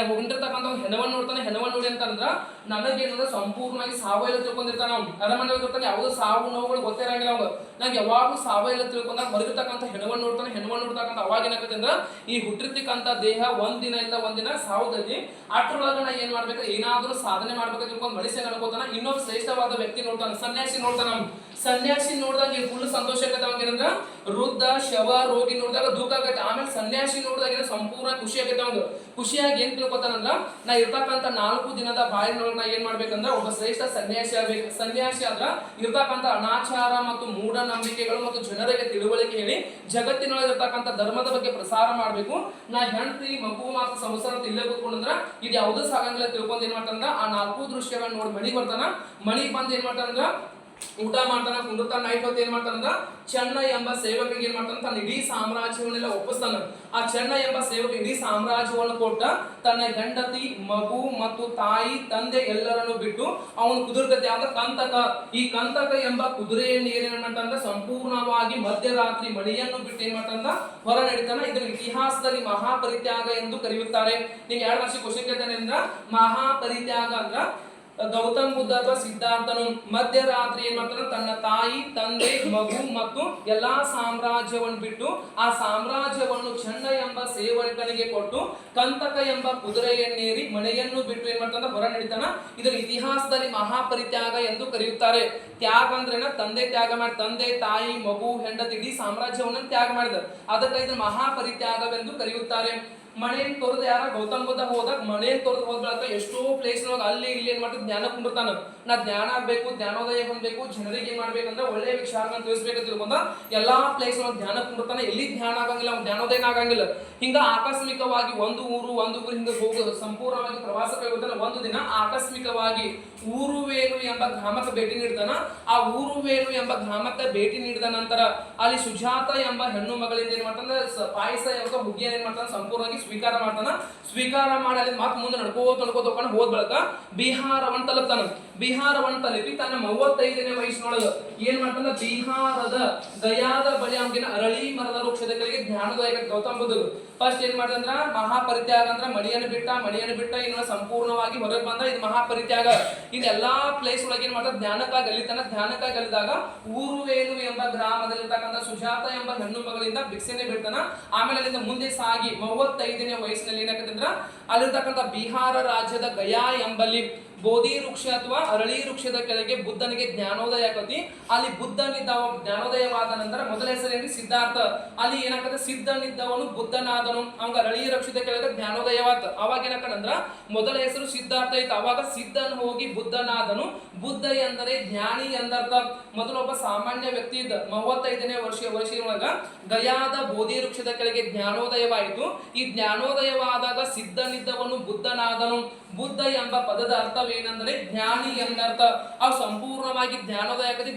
ಹೊಂಟಿರ್ತಕ್ಕಂಥ ಹೆಣವನ್ನು ನೋಡ್ತಾನೆ. ಹೆಣವನ್ನು ನೋಡಿ ಅಂತಂದ್ರ, ನನಗೇನಂದ್ರೆ ಸಂಪೂರ್ಣವಾಗಿ ಸಾವಯವ ತಿಳ್ಕೊಂಡಿರ್ತಾನ. ಅವ್ನು ಅರಮನೆ ಇರ್ತಾನೆ, ಯಾವುದೋ ಸಾವು ನೋವುಗಳು ಗೊತ್ತೇ ಇರಂಗಿಲ್ಲ ಅವಾಗ. ನಂಗೆ ಯಾವಾಗೂ ಸಾವಯವ ತಿಳ್ಕೊಂಡಾಗ ಹೊರಗಿರ್ತಕ್ಕಂಥ ಹೆಣವನ್ನು ನೋಡ್ತಾನೆ. ಹೆಣವನ್ನು ನೋಡ್ತಕ್ಕಂಥ ಅವಾಗ ಏನಾಗತ್ತೆ ಅಂದ್ರ, ಈ ಹುಟ್ಟಿರ್ತಕ್ಕಂಥ ದೇಹ ಒಂದಿನ ಇಲ್ಲ ಒಂದಿನ ಸಾವುದೈತಿ. ಅಷ್ಟ್ರೊಳಗ ನಾ ಏನ್ ಮಾಡ್ಬೇಕು, ಏನಾದ್ರೂ ಸಾಧನೆ ಮಾಡ್ಬೇಕು ತಿಳ್ಕೊಂಡು ಮನುಷ್ಯ ಅನ್ಕೋತಾನ. ಇನ್ನೊಬ್ಬ ಶ್ರೇಷ್ಠವಾದ ವ್ಯಕ್ತಿ ನೋಡ್ತಾನ, ಸನ್ಯಾಸಿ ನೋಡ್ತಾನ. ಸನ್ಯಾಸಿ ನೋಡಿದಾಗ ಫುಲ್ ಸಂತೋಷ ಆಗತ್ತೆ. ಅವಾಗ ಏನಂದ್ರ ವೃದ್ಧ, ಶವ, ರೋಗಿ ನೋಡಿದಾಗ ದುಃಖ ಆಗತ್ತೆ. ಆಮೇಲೆ ಸನ್ಯಾಸಿ ನೋಡಿದಾಗ ಸಂಪೂರ್ಣ ಖುಷಿ ಆಗತ್ತೆ. ಅವಾಗ ಖುಷಿಯಾಗಿ ಏನ್ ತಿಳ್ಕೊತಾನಂದ್ರ, ನಾ ಇರ್ತಕ್ಕಂಥ 4 ದಿನದ ಬಾಯಿನೊಳಗೆ ನಾ ಏನ್ ಮಾಡ್ಬೇಕಂದ್ರ ಒಬ್ಬ ಶ್ರೇಷ್ಠ ಸನ್ಯಾಸಿ ಆಗ್ಬೇಕು. ಸನ್ಯಾಸಿ ಆದ್ರ ಇರ್ತಕ್ಕಂಥ ಅನಾಚಾರ ಮತ್ತು ಮೂಢನಂಬಿಕೆಗಳು ಮತ್ತು ಜನರಿಗೆ ತಿಳುವಳಿಕೆ ಹೇಳಿ ಜಗತ್ತಿನೊಳಗೆ ಇರ್ತಕ್ಕಂಥ ಧರ್ಮದ ಬಗ್ಗೆ ಪ್ರಸಾರ ಮಾಡ್ಬೇಕು. ನಾ ಹೆಂಡತಿ ಮಗು ಮತ್ತು ಸಂಸಾರ ಇಲ್ಲೇ ಕೂತ್ಕೊಂಡ್ರ ಇದು ಯಾವುದೂ ಸಾಗಂಗಿಲ್ಲ ತಿಳ್ಕೊಂಡ್ ಏನ್ ಮಾಡ್ತಾನಂದ್ರ, ಆ 4 ದೃಶ್ಯಗಳನ್ನ ನೋಡಿ ಮಣಿಗೆ ಬರ್ತಾನ. ಮಣಿಗೆ ಬಂದ್ ಏನ್ ಮಾಡ್ತಾನಂದ್ರ, ಊಟ ಮಾಡ್ತಾನ, ಕುಂಡಿರ್ತಾನ. ನೈಟ್ ಹೊತ್ತು ಏನ್ ಮಾಡ್ತಾನಂದ್ರ ಚೆನ್ನ ಎಂಬ ಸೇವಕರಿಗೆ ಏನ್ ಮಾಡ್ತಾನ, ತನ್ನ ಇಡೀ ಸಾಮ್ರಾಜ್ಯವನ್ನೆಲ್ಲ ಒಪ್ಪಿಸ್ತಾನ. ಆ ಚೆನ್ನ ಎಂಬ ಸೇವಕ ಇಡೀ ಸಾಮ್ರಾಜ್ಯವನ್ನು ಕೊಟ್ಟ ತನ್ನ ಹೆಂಡತಿ, ಮಗು ಮತ್ತು ತಾಯಿ, ತಂದೆ ಎಲ್ಲರನ್ನು ಬಿಟ್ಟು ಅವನು ಕುದುರ್ಗತಿ ಆದ ಕಂತಕ. ಈ ಕಂತಕ ಎಂಬ ಕುದುರೆಯನ್ನು ಏನ್ ಮಾಡ್ತಾನ, ಸಂಪೂರ್ಣವಾಗಿ ಮಧ್ಯರಾತ್ರಿ ಮಣಿಯನ್ನು ಬಿಟ್ಟು ಏನ್ ಮಾಡ್ತಾನ ಹೊರ ನಡೀತಾನ. ಇದನ್ನು ಇತಿಹಾಸದಲ್ಲಿ ಮಹಾಪರಿತ್ಯಾಗ ಎಂದು ಕರೆಯುತ್ತಾರೆ. ನೀವು 2 ವರ್ಷ ಕ್ವಶನ್ ಕೇಳ್ತಾನೆ ಅಂದ್ರ ಮಹಾಪರಿತ್ಯಾಗ ಅಂದ್ರ ಗೌತಮ್ ಬುದ್ಧ ಅಥವಾ ಸಿದ್ಧಾರ್ಥನು ಮಧ್ಯರಾತ್ರಿ ಏನ್ ಮಾಡ್ತಾನೆ, ತನ್ನ ತಾಯಿ, ತಂದೆ, ಮಗು ಮತ್ತು ಎಲ್ಲಾ ಸಾಮ್ರಾಜ್ಯವನ್ನು ಬಿಟ್ಟು ಆ ಸಾಮ್ರಾಜ್ಯವನ್ನು ಚೆನ್ನ ಎಂಬ ಸೇವಕನಿಗೆ ಕೊಟ್ಟು ಕಂತಕ ಎಂಬ ಕುದುರೆಯನ್ನೇರಿ ಮಳೆಯನ್ನು ಬಿಟ್ಟು ಏನ್ ಮಾಡ್ತಾನ ಹೊರ ನಡೀತಾನ. ಇದನ್ನು ಇತಿಹಾಸದಲ್ಲಿ ಮಹಾಪರಿತ್ಯಾಗ ಎಂದು ಕರೆಯುತ್ತಾರೆ. ತ್ಯಾಗ ಅಂದ್ರೇನ, ತಂದೆ ತ್ಯಾಗ ಮಾಡಿ, ತಂದೆ, ತಾಯಿ, ಮಗು, ಹೆಂಡತಿ ಇಡೀ ಸಾಮ್ರಾಜ್ಯವನ್ನು ತ್ಯಾಗ ಮಾಡಿದ. ಅದಕ್ಕೆ ಇದನ್ನು ಮಹಾಪರಿತ್ಯಾಗವೆಂದು ಕರೆಯುತ್ತಾರೆ. ಮಣೆಯನ್ನು ತೊರೆದು ಯಾರ ಗೌತಮ್ ಬುದ್ಧ ಹೋದಾಗ ಮಣೆಯನ್ನು ತೊರೆದು ಹೋದ್ಬಳಕ ಎಷ್ಟೋ ಪ್ಲೇಸ್ ಅಲ್ಲಿ ಇಲ್ಲಿ ಏನ್ ಮಾಡ್ತಾರೆ, ಜ್ಞಾನ ಕುಂಡಿರ್ತಾನ. ನಾ ಜ್ಞಾನ ಆಗ್ಬೇಕು, ಜ್ಞಾನೋದಯ ಹೊಂದಬೇಕು, ಜನರಿಗೆ ಏನ್ ಮಾಡ್ಬೇಕಂದ್ರೆ ಒಳ್ಳೆ ವಿಚಾರಗಳನ್ನ ತಿಳಿಸ್ಬೇಕಂತ ತಿಳ್ಕೊಂಡ ಎಲ್ಲಾ ಪ್ಲೇಸ್ ಜ್ಞಾನ ಕುಂಡಿರ್ತಾನೆ. ಎಲ್ಲಿ ಜ್ಞಾನ ಆಗಂಗಿಲ್ಲ, ಜ್ಞಾನೋದಯನ ಆಗಂಗಿಲ್ಲ. ಹಿಂಗ ಆಕಸ್ಮಿಕವಾಗಿ ಒಂದು ಊರು ಹಿಂಗ ಹೋಗೋದು, ಸಂಪೂರ್ಣವಾಗಿ ಪ್ರವಾಸ ಕೈಗೊಳ್ತಾನೆ. ಒಂದು ದಿನ ಆಕಸ್ಮಿಕವಾಗಿ ಊರುವೇಲು ಎಂಬ ಗ್ರಾಮಕ್ಕೆ ಭೇಟಿ ನೀಡ್ತಾನ. ಆ ಊರುವೇಲು ಎಂಬ ಗ್ರಾಮಕ್ಕೆ ಭೇಟಿ ನೀಡಿದ ನಂತರ ಅಲ್ಲಿ ಸುಜಾತ ಎಂಬ ಹೆಣ್ಣು ಮಗಳಿಂದ ಏನ್ ಮಾಡ್ತಾನೆ, ಪಾಯಸ ಎಂಬ ಹುಗ್ಗಿಯನ್ನು ಏನ್ ಮಾಡ್ತಾನೆ ಸಂಪೂರ್ಣವಾಗಿ ಸ್ವೀಕಾರ ಮಾಡ್ತಾನ. ಸ್ವೀಕಾರ ಮಾಡಿ ಮತ್ ಮುಂದೆ ನಡ್ಕೋತ ಹೋದ್ ಬಳಕ ಬಿಹಾರವನ್ನು ತಲುಪ್ತಾನ. ಬಿಹಾರವನ್ನು ತಲುಪಿ ತನ್ನ 35ನೇ ವಯಸ್ಸಿನೊಳಗ ಏನ್ ಮಾಡ್ತಾನ, ಬಿಹಾರದ ಗಯಾದ ಬಳಿ ಅವನಿಗೆ ಅರಳಿ ಮರದ ವೃಕ್ಷದ ಕೆಳಗೆ ಜ್ಞಾನೋದಯ ಗೌತಮ್ ಬುದ್ಧರು ಫಸ್ಟ್ ಏನ್ ಮಾಡ್ದಂದ್ರ ಮಹಾಪರಿತ್ಯಾಗ ಅಂದ್ರ ಮಣಿಯನ್ನು ಬಿಟ್ಟ ಇನ್ನು ಸಂಪೂರ್ಣವಾಗಿ ಹೊರಗೆ ಬಂದ. ಇದು ಮಹಾಪರಿತ್ಯಾಗ. ಇನ್ ಎಲ್ಲಾ ಪ್ಲೇಸ್ ಒಳಗೆ ಏನ್ ಮಾಡ್ತಾರ, ಧ್ಯಾನಕ್ಕಾಗಿ ಅಲಿದಾಗ ಊರುವೇಲು ಎಂಬ ಗ್ರಾಮದಲ್ಲಿರ್ತಕ್ಕಂಥ ಸುಜಾತ ಎಂಬ ಹೆಣ್ಣು ಮಗಳಿಂದ ಭಿಕ್ಷೆನೆ ಬಿಡ್ತಾನ. ಆಮೇಲೆ ಅಲ್ಲಿಂದ ಮುಂದೆ ಸಾಗಿ 35ನೇ ವಯಸ್ಸಿನಲ್ಲಿ ಏನಾಗತ್ತಂದ್ರ ಅಲ್ಲಿರ್ತಕ್ಕಂಥ ಬಿಹಾರ ರಾಜ್ಯದ ಗಯಾ ಎಂಬಲ್ಲಿ ಬೋಧಿ ವೃಕ್ಷ ಅಥವಾ ಅರಳಿ ವೃಕ್ಷದ ಕೆಳಗೆ ಬುದ್ಧನಿಗೆ ಜ್ಞಾನೋದಯ ಆಕತಿ. ಅಲ್ಲಿ ಬುದ್ಧನಿದ್ದ ಜ್ಞಾನೋದಯವಾದ ನಂತರ ಮೊದಲ ಹೆಸರೇನು ಸಿದ್ಧಾರ್ಥ. ಅಲ್ಲಿ ಏನಾಗತ್ತೆ, ಸಿದ್ಧನಿದ್ದವನು ಬುದ್ಧನಾದನು. ಅವಾಗ ಅರಳಿ ವೃಕ್ಷದ ಕೆಳಗೆ ಜ್ಞಾನೋದಯವಾದ. ಅವಾಗ ಏನಾಕಂದ್ರ ಮೊದಲ ಹೆಸರು ಸಿದ್ಧಾರ್ಥ ಇತ್ತು. ಅವಾಗ ಸಿದ್ಧನ್ ಹೋಗಿ ಬುದ್ಧನಾದನು. ಬುದ್ಧ ಎಂದರೆ ಜ್ಞಾನಿ ಎಂದರ್ಥ. ಮೊದಲೊಬ್ಬ ಸಾಮಾನ್ಯ ವ್ಯಕ್ತಿ ಇದ್ದ. 35ನೇ ವರ್ಷದೊಳಗ ಗಯಾದ ಬೋಧಿ ವೃಕ್ಷದ ಕೆಳಗೆ ಜ್ಞಾನೋದಯವಾಯಿತು. ಈ ಜ್ಞಾನೋದಯವಾದಾಗ ಸಿದ್ಧನಿದ್ದವನು ಬುದ್ಧನಾದನು. ಬುದ್ಧ ಎಂಬ ಪದದ ಅರ್ಥವೇನೆಂದರೆ ಜ್ಞಾನಿ ಎಂದರ್ಥ. ಅವು ಸಂಪೂರ್ಣವಾಗಿ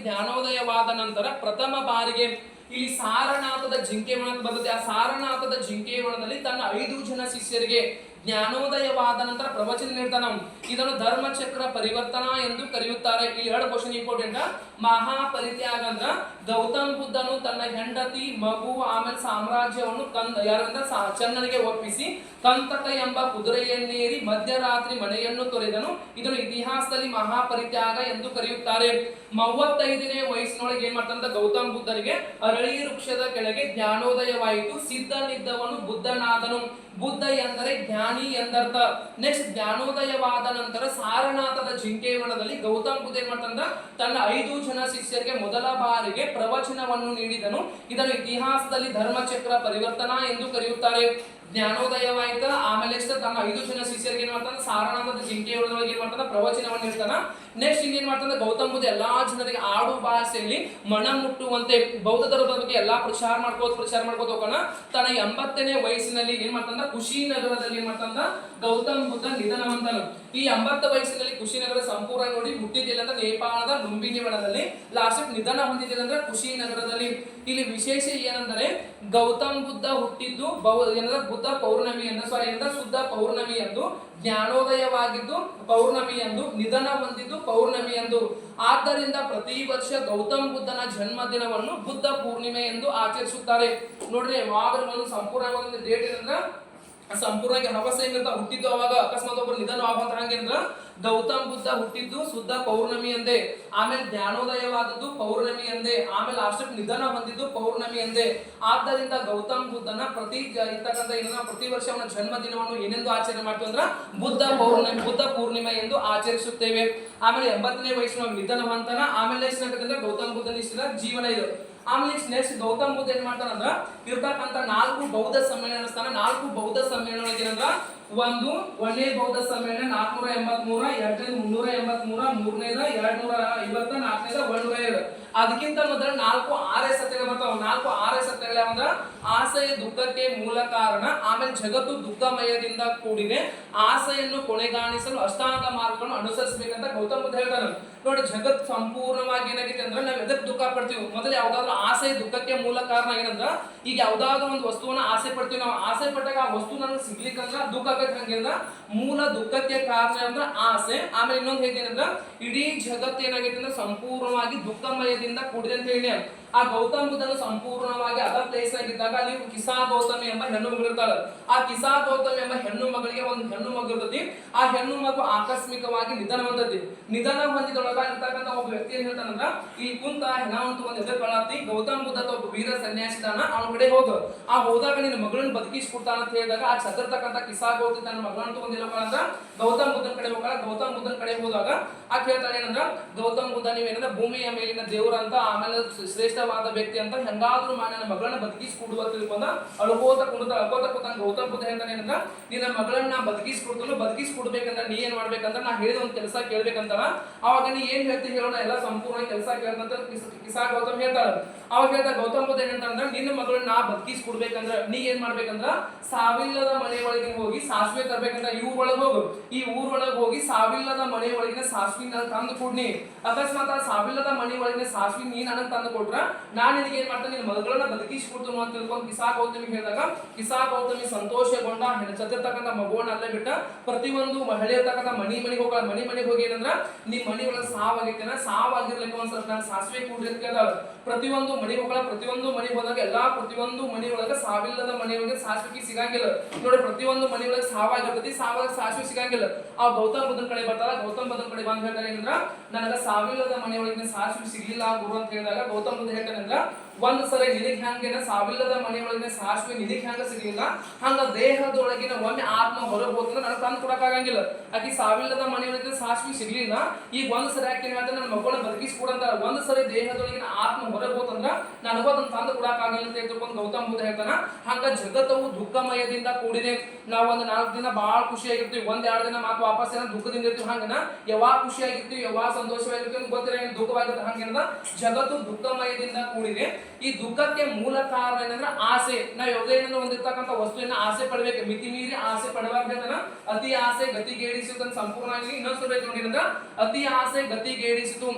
ಜ್ಞಾನೋದಯವಾದ ನಂತರ ಪ್ರಥಮ ಬಾರಿಗೆ ಇಲ್ಲಿ ಸಾರನಾಥದ ಜಿಂಕೆವನ ಬರುತ್ತೆ. ಆ ಸಾರನಾಥದ ಜಿಂಕೆವನದಲ್ಲಿ ತನ್ನ 5 ಜನ ಶಿಷ್ಯರಿಗೆ ಜ್ಞಾನೋದಯವಾದ ನಂತರ ಪ್ರವಚನ ನೀಡ್ತಾನ. ಇದನ್ನು ಧರ್ಮಚಕ್ರ ಪರಿವರ್ತನಾ ಎಂದು ಕರೆಯುತ್ತಾರೆ. ಇಲ್ಲಿ 2 ಕ್ವಶನ್ ಇಂಪಾರ್ಟೆಂಟ್. ಮಹಾಪರಿತ್ಯಾಗ ಅಂದ್ರ ಗೌತಮ್ ಬುದ್ಧನು ತನ್ನ ಹೆಂಡತಿ, ಮಗು, ಆಮೇಲೆ ಸಾಮ್ರಾಜ್ಯವನ್ನು ಯಾರಿಂದ ಚೆನ್ನನಿಗೆ ಒಪ್ಪಿಸಿ ಕಂತಕ ಎಂಬ ಕುದುರೆಯನ್ನೇರಿ ಮಧ್ಯರಾತ್ರಿ ಮನೆಯನ್ನು ತೊರೆದನು. ಇದನ್ನು ಇತಿಹಾಸದಲ್ಲಿ ಮಹಾಪರಿತ್ಯಾಗ ಎಂದು ಕರೆಯುತ್ತಾರೆ. 35ನೇ ವಯಸ್ಸಿನೊಳಗೆ ಏನ್ ಮಾಡ್ತಾನ, ಗೌತಮ್ ಬುದ್ಧನಿಗೆ ಅರಳಿ ವೃಕ್ಷದ ಕೆಳಗೆ ಜ್ಞಾನೋದಯವಾಯಿತು. ಸಿದ್ಧನಿದ್ದವನು ಬುದ್ಧನಾದನು. ಬುದ್ಧ ಎಂದರೆ ಜ್ಞಾನಿ ಎಂದರ್ಥ. ನೆಕ್ಸ್ಟ್ ಜ್ಞಾನೋದಯವಾದ ನಂತರ ಸಾರನಾಥದ ಜಿಂಕೆವನದಲ್ಲಿ ಗೌತಮ್ ಬುದ್ಧ ಏನ್ ಮಾಡ್ತಾನ, ತನ್ನ 5 ಜನ ಶಿಷ್ಯರಿಗೆ ಮೊದಲ ಬಾರಿಗೆ ಪ್ರವಚನವನ್ನು ನೀಡಿದನು. ಇದನ್ನು ಇತಿಹಾಸದಲ್ಲಿ ಧರ್ಮಚಕ್ರ ಪರಿವರ್ತನಾ ಎಂದು ಕರೆಯುತ್ತಾರೆ. ಜ್ಞಾನೋದಯವಾಯ್ತ. ಆಮೇಲೆ ತಮ್ಮ 5 ಜನ ಶಿಷ್ಯರಿಗೆ ಏನ್ ಮಾಡ್ತಾನೆ, ಸಾರನಾಥದ ಜಿಂಕೆಯೊಳಗೆ ಏನ್ ಮಾಡ್ತಾನೆ, ಪ್ರವಚನವನ್ನು ನೀಡ್ತಾನ. ನೆಕ್ಸ್ಟ್ ಇನ್ನೇನ್ ಮಾಡ್ತಾನೆ, ಗೌತಮ್ ಬುದ್ಧ ಎಲ್ಲಾ ಜನರಿಗೆ ಆಡು ಭಾಷೆಯಲ್ಲಿ ಮನ ಮುಟ್ಟುವಂತೆ ಬೌದ್ಧ ಧರ್ಮದ ಬಗ್ಗೆ ಎಲ್ಲಾ ಪ್ರಚಾರ ಮಾಡ್ಕೋತ ಹೋಗೋಣ. ತನ್ನ 80ನೇ ವಯಸ್ಸಿನಲ್ಲಿ ಏನ್ ಮಾಡ್ತಾನ, ಕುಶಿನಗರದಲ್ಲಿ ಏನ್ ಮಾಡ್ತಾನ, ಗೌತಮ್ ಬುದ್ಧ ನಿಧನವಂತನು. ಈ 80 ವಯಸ್ಸಿನಲ್ಲಿ ಕುಶಿನಗರ ಸಂಪೂರ್ಣ ನೋಡಿ ಹುಟ್ಟಿದಿಲ್ಲ ಅಂದ್ರೆ ನೇಪಾಳದ ಲುಂಬಿನಿ ವನದಲ್ಲಿ, ಲಾಸ್ಟ್ ನಿಧನ ಹೊಂದಿದಿಲ್ಲ ಅಂದ್ರೆ ಕುಶಿನಗರದಲ್ಲಿ. ಇಲ್ಲಿ ವಿಶೇಷ ಏನಂದ್ರೆ ಗೌತಮ್ ಬುದ್ಧ ಹುಟ್ಟಿದ್ದು ಬುದ್ಧ ಪೌರ್ಣಮಿ ಶುದ್ಧ ಪೌರ್ಣಮಿ ಎಂದು, ಜ್ಞಾನೋದಯವಾಗಿದ್ದು ಪೌರ್ಣಮಿ ಎಂದು, ನಿಧನ ಹೊಂದಿದ್ದು ಪೌರ್ಣಮಿ ಎಂದು. ಆದ್ದರಿಂದ ಪ್ರತಿ ವರ್ಷ ಗೌತಮ್ ಬುದ್ಧನ ಜನ್ಮದಿನವನ್ನು ಬುದ್ಧ ಪೂರ್ಣಿಮೆ ಎಂದು ಆಚರಿಸುತ್ತಾರೆ. ನೋಡ್ರಿ, ಯಾವಾಗಲೂ ಒಂದು ಸಂಪೂರ್ಣವಾಗಿ ಡೇಟ್ ಏನಂದ್ರ ಸಂಪೂರ್ಣವಾಗಿ ಹವಸ ಏನಿರ್ತಾವ, ಹುಟ್ಟಿದ್ದು ಅವಾಗ ಅಕಸ್ಮಾತ್ ಒಬ್ಬರು ನಿಧನ ಆಗುವಂತ ಹಂಗೇಂದ್ರ ಗೌತಮ್ ಬುದ್ಧ ಹುಟ್ಟಿದ್ದು ಶುದ್ಧ ಪೌರ್ಣಮಿ ಎಂದೇ, ಆಮೇಲೆ ಜ್ಞಾನೋದಯವಾದದ್ದು ಪೌರ್ಣಮಿ ಎಂದೇ, ಆಮೇಲೆ ಅಷ್ಟಕ್ಕೆ ನಿಧನ ಹೊಂದಿದ್ದು ಪೌರ್ಣಮಿ ಎಂದೇ. ಆದ್ದರಿಂದ ಗೌತಮ್ ಬುದ್ಧನ ಪ್ರತಿ ವರ್ಷ ಅವನ ಜನ್ಮದಿನವನ್ನು ಏನೆಂದು ಆಚರಣೆ ಮಾಡ್ತೀವಿ ಅಂದ್ರ ಬುದ್ಧ ಪೂರ್ಣಿಮೆ ಎಂದು ಆಚರಿಸುತ್ತೇವೆ. ಆಮೇಲೆ 80ನೇ ವಯಸ್ಸಿನ ನಿಧನ ಹೊಂತಾನ. ಆಮೇಲೆ ಏನಾಗುತ್ತೆ, ಗೌತಮ್ ಬುದ್ಧನ ಇಷ್ಟ ಜೀವನ ಇದು. ಆಮೇಲೆ ನೆಕ್ಸ್ಟ್ ಗೌತಮ್ ಬುದ್ಧ ಏನ್ ಮಾಡ್ತಾನಂದ್ರ ಇರ್ತಕ್ಕಂಥ 4 ಬೌದ್ಧ ಸಮ್ಮೇಳನ ನಡೆಸ್ತಾನ. 4 ಬೌದ್ಧ ಸಮ್ಮೇಳನ ಏನಂದ್ರ, 1ನೇ ಬೌದ್ಧ ಸಮ್ಮೇಳನ 483, 2ನೇದು 383, 3ನೇದ 250, 4ನೇದ 102. ಅದಕ್ಕಿಂತ ಮೊದಲ 4 ಆರ್ಯ ಸತ್ಯಗಳು ಬರ್ತಾವ. 4 ಆರ್ಯ ಸತ್ಯಗಳು ಮಾರ್ಗಗಳು ಯಾವಂದ್ರ ಆಸೆ ದುಃಖಕ್ಕೆ ಮೂಲ ಕಾರಣ, ಆಮೇಲೆ ಜಗತ್ತು ದುಃಖಮಯದಿಂದ ಕೂಡಿದೆ, ಆಸೆಯನ್ನು ಕೊನೆಗಾಣಿಸಲು ಅಷ್ಟಾಂಗ ಮಾರ್ಗಗಳನ್ನು ಅನುಸರಿಸಬೇಕಂತ ಗೌತಮ ಬುದ್ಧ ಹೇಳ್ತಾನೆ. ನೋಡಿ, ಜಗತ್ ಸಂಪೂರ್ಣವಾಗಿ ಏನಾಗಿದೆ ಅಂದ್ರೆ ನಾವ್ ಎದಕ್ ದುಃಖ ಪಡ್ತೀವಿ? ಮೊದಲು ಯಾವ್ದಾದ್ರು ಆಸೆ ದುಃಖಕ್ಕೆ ಮೂಲ ಕಾರಣ ಏನಂದ್ರ, ಈಗ ಯಾವ್ದಾದ್ರು ಒಂದು ವಸ್ತುವನ್ನ ಆಸೆ ಪಡ್ತೀವಿ, ನಾವು ಆಸೆ ಪಟ್ಟಾಗ ಆ ವಸ್ತು ನಮ್ಗೆ ಸಿಗ್ಲಿಕ್ಕಂದ್ರ ದುಃಖ ಆಗತ್ತೆ. ಹಂಗಿಂದ್ರ ಮೂಲ ದುಃಖಕ್ಕೆ ಕಾರಣ ಅಂದ್ರ ಆಸೆ. ಆಮೇಲೆ ಇನ್ನೊಂದು ಹೇಗೇನಂದ್ರ ಇಡೀ ಜಗತ್ತು ಏನಾಗೈತೆ ಅಂದ್ರೆ ಸಂಪೂರ್ಣವಾಗಿ ದುಃಖಮಯದಿಂದ ಕೂಡಿದೆ ಅಂತ ಹೇಳಿ. ಆ ಗೌತಮ ಬುದ್ಧನು ಸಂಪೂರ್ಣವಾಗಿ ಅದ ಪ್ಲೇಸ್ ಆಗಿದ್ದಾಗ ಅಲ್ಲಿ ಕಿಸಾ ಗೌತಮಿ ಎಂಬ ಹೆಣ್ಣು ಮಗಳು ಇರ್ತಾಳೆ. ಆ ಕಿಸಾ ಗೌತಮಿ ಎಂಬ ಹೆಣ್ಣು ಮಗಳಿಗೆ ಒಂದು ಹೆಣ್ಣು ಮಗು ಇರ್ತತಿ. ಆ ಹೆಣ್ಣು ಮಗು ಆಕಸ್ಮಿಕವಾಗಿ ನಿಧನ ಹೊಂದತಿ. ನಿಧನ ಹೊಂದಿದೊಳಗ ಇರ್ತಕ್ಕಂಥ ಒಬ್ಬ ವ್ಯಕ್ತಿ ಏನ್ ಹೇಳ್ತಾನಂದ್ರ, ಈ ಕುಂತ ಹೆಣವಂತ ಒಂದು ಎದುರು ಕಳಾತಿ ಗೌತಮ ಬುದ್ಧ ಒಬ್ಬ ವೀರ ಸನ್ಯಾಸಿದಾನ, ಅವನ ಕಡೆ ಹೋಗ. ಆ ಹೋದಾಗ ನಿನ್ನ ಮಗಳನ್ನ ಬದುಕಿಸ್ಕೊಡ್ತಾನ ಅಂತ ಹೇಳಿದಾಗ ಆ ಚದರ್ತಕ್ಕಂಥ ಕಿಸಾ ಗೌತಿ ತನ್ನ ಮಗಳನ್ನ ತಗೊಂಡಿರೋಕಂದ್ರ ಗೌತಮ ಬುದ್ಧನ ಕಡೆ ಹೋಗಲ್ಲ. ಗೌತಮ ಬುದ್ಧನ ಕಡೆ ಹೋದಾಗ ಆ ಕೇಳ್ತಾಳೆ ಏನಂದ್ರ, ಗೌತಮ ಬುದ್ಧ ನೀವೇನಂದ್ರ ಭೂಮಿಯ ಮೇಲಿನ ದೇವ್ರ ಅಂತ, ಆಮೇಲೆ ಶ್ರೇಷ್ಠವಾದ ವ್ಯಕ್ತಿ ಅಂತ, ಹೆಂಗಾದ್ರೂ ಮಾಡಿ ನನ್ನ ಮಗಳನ್ನ ಬದುಕಿಸ್ಕೊಡುವ ತಿಳ್ಕೊಂಡ ಅಳ್ಕೋತ ಕೂತಾಗ ಗೌತಮ ಬುದ್ಧ ಹೇಳ್ತಾನೆ ಏನಂದ್ರ, ನಿನ್ನ ಮಗಳನ್ನ ಬದುಕಿಸ್ಕೊಡ್ತಾನು, ಬದುಕಿಸ್ಕೊಡ್ಬೇಕಂದ್ರೆ ನೀ ಏನ್ ಮಾಡ್ಬೇಕಂದ್ರ ನಾ ಹೇಳಿದ ಒಂದು ಕೆಲಸ ಕೇಳ್ಬೇಕಂತ. ಅವಾಗ ನೀ ಏನ್ ಹೇಳ್ತಿ ಹೇಳೋಣ, ಎಲ್ಲ ಸಂಪೂರ್ಣ ಕೆಲಸ ಕೇಳ್ದಂತ ಕಿಸಾ ಗೌತಮ್ ಹೇಳ್ತಾರ. ಅವಾಗ ಹೇಳ್ತಾ ಗೌತಮ ಬುದ್ಧ ಏನಂತಂದ್ರ, ನಿನ್ನ ಮಗಳನ್ನ ನಾ ಬದುಕಿಸ್ಕೊಡ್ಬೇಕಂದ್ರ ನೀ ಏನ್ ಮಾಡ್ಬೇಕಂದ್ರ ಸಾವಿಲ್ಲದ ಮನೆ ಒಳಗೆ ಹೋಗಿ ಸಾಸಿವೆ ತರ್ಬೇಕಂದ್ರ ಈ ಊರೊಳಗೆ ಹೋಗು. ಈ ಊರೊಳಗೆ ಹೋಗಿ ಸಾವಿಲ್ಲದ ಮನೆ ಒಳಗಿನ ಸಾಸಿವೆ ನಾನು ತಂದು ಕೊಡ್ನಿ. ಅಕಸ್ಮಾತ್ ಆ ಸಾವಿಲ್ಲದ ಮನೆ ಒಳಗಿನ ಸಾಸಿವೆ ನೀ ನನಗೆ ತಂದು ಕೊಟ್ರ ನಾನು ನಿನಗೆ ಏನ್ ಮಾಡ್ತೇನೆ, ನಿನ್ನ ಮಗಳನ್ನ ಬದುಕಿಸ್ಕೊಡ್ತೀನಿ ಅಂತ ತಿಳ್ಕೊಂಡು ಕಿಸಾ ಗೌತಮಿ ಹೇಳಿದಾಗ ಕಿಸಾ ಗೌತಮಿ ಸಂತೋಷಗೊಂಡ ಚತ್ತಿರ್ತಕ್ಕಂಥ ಮಗುವನ್ನ ಅಲ್ಲೇ ಬಿಟ್ಟ ಪ್ರತಿಯೊಂದು ಮಹಿಳೆ ಇರ್ತಕ್ಕಂಥ ಮನೆಗೆ ಹೋಗ. ಮನೆಗೆ ಹೋಗಿ ಏನಂದ್ರ, ನಿಮ್ ಮನೆ ಒಳಗೆ ಸಾವಾಗಿರ್ತೇನ, ಸಾವಾಗಿರ್ಲಿಕ್ಕೆ ಒಂದ್ ಸ್ವಲ್ಪ ನಾನು ಸಾಸಿವೆ ಕೂಡ್ರಿ ಅಂತ ಕೇಳಿದಾಗ ಪ್ರತಿಯೊಂದು ಮನೆಗೆ ಹೋಗಲ್ಲ. ಪ್ರತಿಯೊಂದು ಮನೆಗೆ ಹೋದಾಗ ಪ್ರತಿಯೊಂದು ಮನೆ ಒಳಗೆ ಸಾವಿಲ್ಲದ ಮನೆ ಒಳಗೆ ಸಾಸಿವೆ ಸಿಗಂಗಿಲ್ಲ. ನೋಡಿ, ಪ್ರತಿಯೊಂದು ಮನೆ ಒಳಗೆ ಸಾವಾಗಿರ್ತೈತಿ, ಸಾವಾಗ ಸಾಸಿವೆ ಸಿಗಂಗಿಲ್ಲ. ಆ ಗೌತಮ ಬುದ್ಧನ ಕಡೆ ಬರ್ತಾರ. ಗೌತಮ ಬುದ್ಧನ ಕಡೆ ಬಂದ್ ಹೇಳ್ತಾರೆ ಏನಂದ್ರ, ನನಗ ಸಾವಿಲ್ಲದ ಮನೆ ಒಳಗಿನ ಸಾಸಿವೆ ಸಿಗ್ಲಿಲ್ಲ ಗುರು ಅಂತ ಹೇಳಿದಾಗ ಗೌತಮ ಬುದ್ಧ ಹೇಳ್ತಾನೆ ಅಂದ್ರ, ಒಂದ್ ಸರಿ ನಿನಗ್ ಹೆಂಗೇನ ಸಾವಿಲ್ಲದ ಮನೆಯೊಳಗಿನ ಸಾಸಿವೆ ನಿನಗ್ ಹೆಂಗ ಸಿಗ್ಲಿಲ್ಲ, ಹಂಗ ದೇಹದೊಳಗಿನ ಒಮ್ಮೆ ಆತ್ಮ ಹೊರಗೆ ಹೋದ್ರೆ ನನಗೆ ತಂದು ಕೊಡಕ್ ಆಗಂಗಿಲ್ಲ. ಆಕಿ ಸಾವಿಲ್ಲದ ಮನೆಯೊಳಗಿನ ಸಾಸಿವೆ ಸಿಗ್ಲಿಲ್ಲ, ಈಗ ಒಂದ್ ಸರಿ ಯಾಕೆ ನನ್ನ ಮಗಳನ್ನ ಬದುಕಿಸ್ಕೊಡಂತ ಒಂದ್ ಸರಿ ದೇಹದೊಳಗಿನ ಆತ್ಮ ಹೊರಗೆ ಹೋತಂದ್ರ ನನಗೂ ಅದನ್ನ ತಂದು ಕೊಡಕ್ ಆಗಿಲ್ಲ ಅಂತ ಹೇಳ್ಕೊಂಡು ಗೌತಮ ಬುದ್ಧ ಹೇಳ್ತಾನ. ಹಂಗ ಜಗತ್ತವು ದುಃಖಮಯದಿಂದ ಕೂಡಿದೆ. ನಾವು ಒಂದು 4 ದಿನ ಬಹಳ ಖುಷಿಯಾಗಿರ್ತೀವಿ, 1-2 ದಿನ ಮಾತ್ರ ವಾಪಸ್ ಏನೋ ದುಃಖದಿಂದ ಇರ್ತೀವಿ. ಹಂಗನ ಯಾವಾಗ ಖುಷಿಯಾಗಿರ್ತೀವಿ, ಯಾವಾಗ ಸಂತೋಷವಾಗಿರ್ತೀವಿ ಗೊತ್ತಿರ, ದುಃಖವಾಗಿರುತ್ತೆ. ಹಂಗೇನದ ಜಗತ್ತು ದುಃಖಮಯದಿಂದ ಕೂಡಿದೆ. ಈ ದುಃಖಕ್ಕೆ ಮೂಲ ಕಾರಣ ಏನಂದ್ರೆ ಆಸೆ. ನಾವು ಯಾವುದೇನೋ ಒಂದಿರ್ತಕ್ಕಂಥ ವಸ್ತುವಿನ ಆಸೆ ಪಡಬೇಕು, ಮಿತಿ ಮೀರಿ ಆಸೆ ಪಡಬಾರ್ದು ಹೇಳ್ತಾನ. ಅತಿ ಆಸೆ ಗತಿಗೇಡಿಸಿತು ಸಂಪೂರ್ಣವಾಗಿ ಇನ್ನೊಂದು ಸ್ವಲ್ಪ ನೋಡಿ ಏನಂದ್ರ, ಅತಿ ಆಸೆ ಗತಿಗೇಡಿಸಿತು.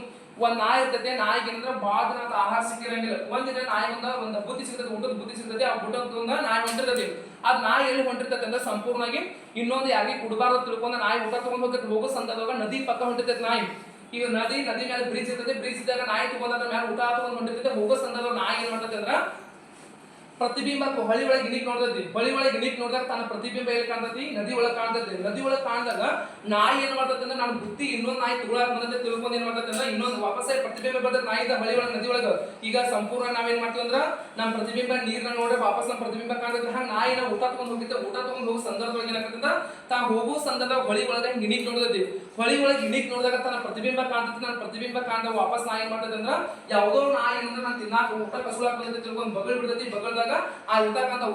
ಒಂದ್ ನಾಯಿ ಇರ್ತೈತೆ, ನಾಯಿಗೆ ಏನಂದ್ರ ಬಾಳ ದಿನ ಆಹಾರ ಸಿಕ್ಕಿರಂಗಿಲ್ಲ. ಒಂದಿನ ನಾಯಿ ಒಂದು ಬುದ್ಧಿ ಸಿಗ್ತದೆ, ಊಟದ ಬುದ್ಧಿ ಸಿಗ್ತದೆ. ಆ ಊಟದ ನಾಯಿ ಹೊಂಟಿರ್ತದೆ. ಅದ್ ನಾಯಿ ಎಲ್ಲಿ ಹೊಂಟಿರ್ತೈತೆ ಅಂದ್ರೆ ಸಂಪೂರ್ಣವಾಗಿ ಇನ್ನೊಂದು ಯಾರಿಗೆ ಕುಡಬಾರ್ದು ತಿಳ್ಕೊಂಡ ನಾಯಿ ಊಟ ತಗೊಂಡ್ ಹೋಗ್ತೈತೆ. ಹೋಗೋ ಸಂದರ್ಭದಾಗ ನದಿ ಪಕ್ಕ ಹೊಂಟಿರ್ತೈತೆ ನಾಯಿ. ಈಗ ನದಿ ಮೇಲೆ ಬ್ರಿಡ್ಜ್ ಇರ್ತದೆ. ಬ್ರಿಡ್ಜ್ ಇದ್ದಾಗ ನಾಯಿ ತಗೊಂಡ್ರ ಮೇಲೆ ಊಟ ತಗೊಂಡ್ ಹೊಂಟಿರ್ತೈತೆ. ಹೋಗೋ ಸಂದರ್ಭ ನಾಯಿ ಏನ್ ಮಾಡ್ತೈತೆ ಅಂದ್ರ ಪ್ರತಿಬಿಂಬ ಹೊಳಿ ಒಳಗೆ ಗಿಣಿಕ್ ನೋಡ್ತೈತಿ. ಹೊಳಿ ಒಳಗೆ ಗಿಣಿಕ್ ನೋಡಿದಾಗ ತನ್ನ ಪ್ರತಿಬಿಂಬ ಎಲ್ಲಿ ಕಾಣ್ತೈತಿ, ನದಿ ಒಳಗೆ ಕಾಣ್ತೈತಿ. ನದಿ ಒಳಗೆ ಕಾಣಿದಾಗ ನಾಯಿ ಏನ್ ಮಾಡ್ತೈತಿ ಅಂದ್ರೆ ನಾನು ಬುದ್ಧಿ ಇನ್ನೊಂದು ನಾಯಿ ತುಳಾಕ್ ಬಂದೈತೆ ತಿಳ್ಕೊಂಡು ಏನ್ ಮಾಡ್ತೈತಿ ಅಂದ್ರೆ ಇನ್ನೊಂದು ವಾಪಸ್ ಪ್ರತಿಬಿಂಬ ಬರ್ತೈತಿ ನಾಯಿದ ಹೊಳಿ ಒಳಗೆ ನದಿ ಒಳಗೆ. ಈಗ ಸಂಪೂರ್ಣ ನಾವೇನ್ ಮಾಡ್ತೀವಿ ಅಂದ್ರ ನಮ್ಮ ಪ್ರತಿಬಿಂಬ ನೀರ್ನ ನೋಡ್ರೆ ವಾಪಸ್ ನಮ್ಮ ಪ್ರತಿಬಿಂಬ ಕಾಣ್ತೈತಿ. ಹಂಗ ನಾಯಿನ ಊಟ ತಗೊಂಡ್ ಹೋಗಿದ್ದೆ. ಊಟ ತಗೊಂಡ್ ಹೋಗೋ ಸಂದರ್ಭದಾಗ ಏನಾಗ್ತೈತಿ, ತಾ ಹೋಗೋ ಸಂದರ್ಭ ಹೊಳಿ ಒಳಗೆ ಗಿಣಿಕ್ ನೋಡ್ತೈತಿ. ಹೊಳಿ ಒಳಗೆ ಗಿಣಿಕ್ ನೋಡಿದಾಗ ತನ್ನ ಪ್ರತಿಬಿಂಬ ಕಾಣ್ತೈತಿ. ನನ್ನ ಪ್ರತಿಬಿಂಬ ಕಾಣ್ದಾಗ ವಾಪಸ್ ನಾಯಿ ಏನ್ ಮಾಡ್ತೈತಿ ಅಂದ್ರ ಯಾವುದೋ ನಾಯಿ ಅಂದ್ರೆ ನಾನು ತಿನ್ನಾಕ ಊಟ ಕಸುಳಾಕ್ ಬಂದೈತಿ ತಿಳ್ಕೊಂಡು ಬಗಲ್ ಬಿಡ್ತೈತಿ. ಬಗಲ್ದಾಗ ಆ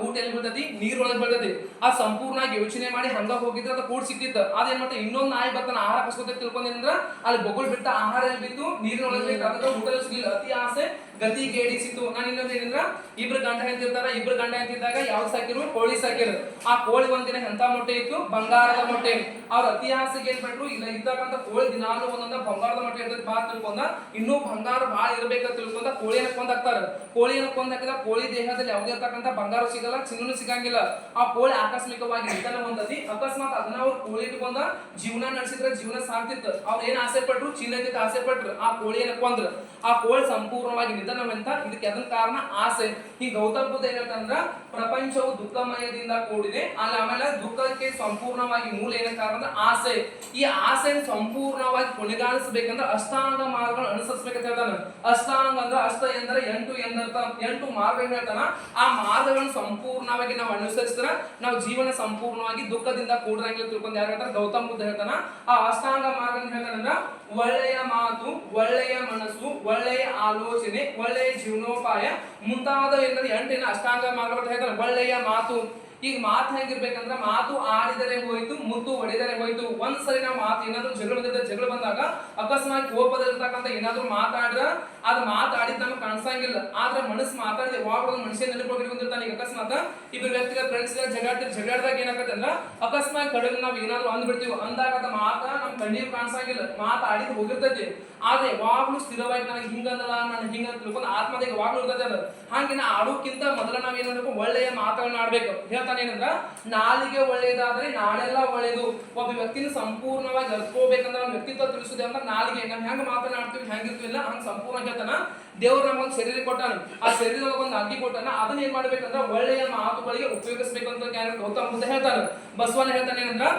ಊಟ ಎಲ್ಲಿ ಬೀಳ್ತೈತಿ, ನೀರೊಳಗೆ ಬೀಳ್ತೈತಿ. ಆ ಸಂಪೂರ್ಣವಾಗಿ ಯೋಚನೆ ಮಾಡಿ ಹಂಗ ಹೋಗಿದ್ರೆ ಅದು ಕೂಡ್ ಸಿಕ್ತಿತ್ತು. ಅದೇನ್ ಮಾಡ್ತಾ ಇನ್ನೊಂದು ನಾಯಿ ಬರ್ತಾನ ಆಹಾರ ಕಸ್ಕೊತೈತಿ ತಿಳ್ಕೊಂಡ್ರ ಅಲ್ಲಿ ಬೊಗುಳ್ ಬಿಟ್ಟ ಆಹಾರ ಎಲ್ಲಿ ಬಿತ್ತು, ನೀರಿನೊಳಗೆ ಬಿತ್ತು. ಅದಕ್ಕೆ ಊಟ ಸಿಗ್ಲಿಲ್ಲ. ಅತಿ ಆಸೆ ಗತಿಗೇಡಿಸಿತು. ನಾನು ಇನ್ನೊಂದು ಏನಂದ್ರ, ಇಬ್ರು ಗಂಡ ಹೆಂಡ್ತಿರ್ತಾರ. ಇಬ್ರು ಗಂಡ ಹೆಂಡ್ತಿದ್ದಾಗ ಯಾವ್ದು ಸಾಕಿರು, ಕೋಳಿ ಸಾಕಿರು. ಆ ಕೋಳಿ ಒಂದಿನ ಎಂತ ಮೊಟ್ಟೆ ಇತ್ತು, ಬಂಗಾರದ ಮೊಟ್ಟೆ. ಅವ್ರ ಅತಿ ಆಸೆಗೆ ಏನ್ ಬಿಟ್ರು, ಇಲ್ಲ ಇರ್ತಕ್ಕಂಥ ಕೋಳಿ ದಿನಾಲು ಒಂದೊಂದ ಬಂಗಾರದ ಮೊಟ್ಟೆ ಇರ್ತೈತಿ ಬಾ ತಿಳ್ಕೊಂಡ, ಇನ್ನೂ ಬಂಗಾರ ಬಾಳ ಇರ್ಬೇಕಂತ ತಿಳ್ಕೊಂಡ ಕೋಳಿಯನ್ನ ಕೊಂದ್ ಹಾಕ್ತಾರ. ಕೋಳಿಯನ್ನ ಕೊಂದ್ ಹಾಕಿದ ಕೋಳಿ ದೇಹದಲ್ಲಿ ಯಾವುದೇ ಇರ್ತಕ್ಕಂಥ ಬಂಗಾರ ಸಿಗಲ್ಲ, ಚಿನ್ನೂ ಸಿಗಂಗಿಲ್ಲ. ಆ ಕೋಳಿ ಆಕಸ್ಮಿಕವಾಗಿ ನಿಧನ ಹೊಂದತಿ. ಅಕಸ್ಮಾತ್ ಅದನ್ನ ಅವ್ರು ಕೋಳಿ ಇಟ್ಕೊಂಡ ಜೀವನ ನಡೆಸಿದ್ರೆ ಜೀವನ ಸಾಕ್ತಿತ್ತು. ಅವ್ರು ಏನ್ ಆಸೆ ಪಟ್ರು, ಚಿನ್ನಕ್ಕೆ ಆಸೆ ಪಟ್ರು. ಆ ಕೋಳಿಯನ್ನ ಕೊಂದ್ರ. ಆ ಕೋಳಿ ಸಂಪೂರ್ಣವಾಗಿ ನಿಧನವಂತ. ಇದಕ್ಕೆ ಅದನ್ನ ಕಾರಣ ಆಸೆ. ಈ ಗೌತಮ ಬುದ್ಧ ಏನಂತಂದ್ರ ಪ್ರಪಂಚವು ದುಃಖಮಯದಿಂದ ಕೂಡಿದೆ. ಆಮೇಲೆ ದುಃಖಕ್ಕೆ ಸಂಪೂರ್ಣವಾಗಿ ಮೂಲ ಏನ ಕಾರಣ ಅಂದ್ರೆ ಆಸೆ. ಈ ಆಸೆ ಸಂಪೂರ್ಣವಾಗಿ ಕೊನೆಗಾಣಿಸಬೇಕಂದ್ರೆ ಅಷ್ಟಾಂಗ ಮಾರ್ಗಗಳನ್ನು ಅನುಸರಿಸಬೇಕಂತ ಹೇಳ್ತಾನ. ಅಷ್ಟಾಂಗ ಅಂದ್ರೆ ಅಷ್ಟ ಎಂದ್ರೆ 8 ಎಂದರ್ಥ. 8 ಮಾರ್ಗಗಳು ಹೇಳ್ತಾನ. ಆ ಮಾರ್ಗಗಳನ್ನು ಸಂಪೂರ್ಣವಾಗಿ ನಾವು ಅನುಸರಿಸಿದ್ರೆ ನಾವು ಜೀವನ ಸಂಪೂರ್ಣವಾಗಿ ದುಃಖದಿಂದ ಕೂಡರಂಗಿಲ್ಲ ತಿಳ್ಕೊಂಡು ಯಾರು ಹೇಳ್ತಾರೆ, ಗೌತಮ ಬುದ್ಧ ಹೇಳ್ತಾನ. ಆ ಅಷ್ಟಾಂಗ ಮಾರ್ಗ ಹೇಳ್ತಾನಂದ್ರ ಒಳ್ಳೆಯ ಮಾತು, ಒಳ್ಳೆಯ ಮನಸ್ಸು, ಒಳ್ಳೆಯ ಆಲೋಚನೆ, ಒಳ್ಳೆಯ ಜೀವನೋಪಾಯ ಮುಂತಾದ 8 ಅಷ್ಟಾಂಗ ಮಾರ್ಗ ಹೇಳ್ತಾನೆ. ಒಳ್ಳೆಯ ಮಾತು ಈಗ ಮಾತು ಹೆಂಗಿರ್ಬೇಕಂದ್ರ ಮಾತು ಆಡಿದರೆ ಹೋಯ್ತು, ಮುತ್ತು ಹೊಡೆದರೆ ಹೋಯ್ತು. ಒಂದ್ಸರಿ ನಾವು ಮಾತು ಏನಾದ್ರು ಜಗಳ ಬಂದಾಗ ಅಕಸ್ಮಾತ್ ಕೋಪದಲ್ಲಿರ್ತಕ್ಕಂಥ ಏನಾದ್ರು ಮಾತಾಡಿದ್ರ ಅದು ಮಾತಾಡಿದ್ ನಮ್ಗೆ ಕಾಣಿಸಂಗಿಲ್ಲ. ಆದ್ರೆ ಮನಸ್ಸು ಮಾತಾಡಿದ ಯಾವಾಗ ಒಂದು ಮನುಷ್ಯ ನೆನಪಿರ್ತಾನೆ. ಈಗ ಅಕಸ್ಮಾತ್ ಇಬ್ಬರು ವ್ಯಕ್ತಿಗಳ ಫ್ರೆಂಡ್ಸ್ ಜಗಳಾಡಿದಾಗ ಏನಾಗತ್ತೆ ಅಂದ್ರ ಅಕಸ್ಮಾತ್ ಕಡೆಗೆ ನಾವ್ ಏನಾದ್ರು ಅಂದ್ಬಿಡ್ತೀವಿ. ಅಂದಾಗ ಅದ ಮಾತ ನಮ್ ಕಣ್ಣಿಗೆ ಕಾಣಿಸಂಗಿಲ್ಲ, ಮಾತಾಡಿದ್ ಹೋಗಿರ್ತೈತಿ. ಆದ್ರೆ ಯಾವಾಗ್ಲೂ ಸ್ಥಿರವಾಗಿ ನನಗೆ ಹಿಂಗಂದಲ್ಲ, ನಾನು ಹಿಂಗ ತಿಳ್ಕೊಂಡು ಆತ್ಮದಾಗ ಯಾವಾಗ್ಲೂ ಇರ್ತೈತೆ ಅದು. ಹಾಗೆ ನಾ ಆಡೋಕ್ಕಿಂತ ಮೊದಲ ನಾವ್ ಏನ್ ಮಾಡ್ಬೇಕು, ಒಳ್ಳೆಯ ಮಾತುಗಳನ್ನ ಆಡ್ಬೇಕು. ಹೇಳ್ತಾನೆ ಏನಂದ್ರ ನಾಲಿಗೆ ಒಳ್ಳೇದಾದ್ರೆ ನಾಳೆಲ್ಲ ಒಳ್ಳೇದು. ಒಬ್ಬ ವ್ಯಕ್ತಿನ ಸಂಪೂರ್ಣವಾಗಿ ಅರ್ಕೋಬೇಕಂದ್ರೆ ಅವ್ನ ವ್ಯಕ್ತಿತ್ವ ತಿಳಿಸುದೇ ಅಂದ್ರೆ ನಾಲಿಗೆ. ನಾವ್ ಹೆಂಗ್ ಮಾತನಾಡ್ತೀವಿ ಹೆಂಗಿರ್ತೀವಿಲ್ಲ ಹಂಗ್ ಸಂಪೂರ್ಣ ಹೇಳ್ತಾನ. ದೇವ್ರು ನಮಗೊಂದು ಶರೀರ ಕೊಟ್ಟಾನ, ಆ ಶರೀರದಾಗ ಒಂದು ಅಗ್ಗಿ ಕೊಟ್ಟಾನ. ಅದನ್ನ ಏನ್ ಮಾಡ್ಬೇಕಂದ್ರ ಒಳ್ಳೆಯ ಮಾತುಗಳಿಗೆ ಉಪಯೋಗಿಸಬೇಕು ಅಂತ ಗೌತಮ ಬುದ್ಧ ಹೇಳ್ತಾನೆ. ಬಸವಣ್ಣ ಹೇಳ್ತಾನೆ ಏನಂದ್ರ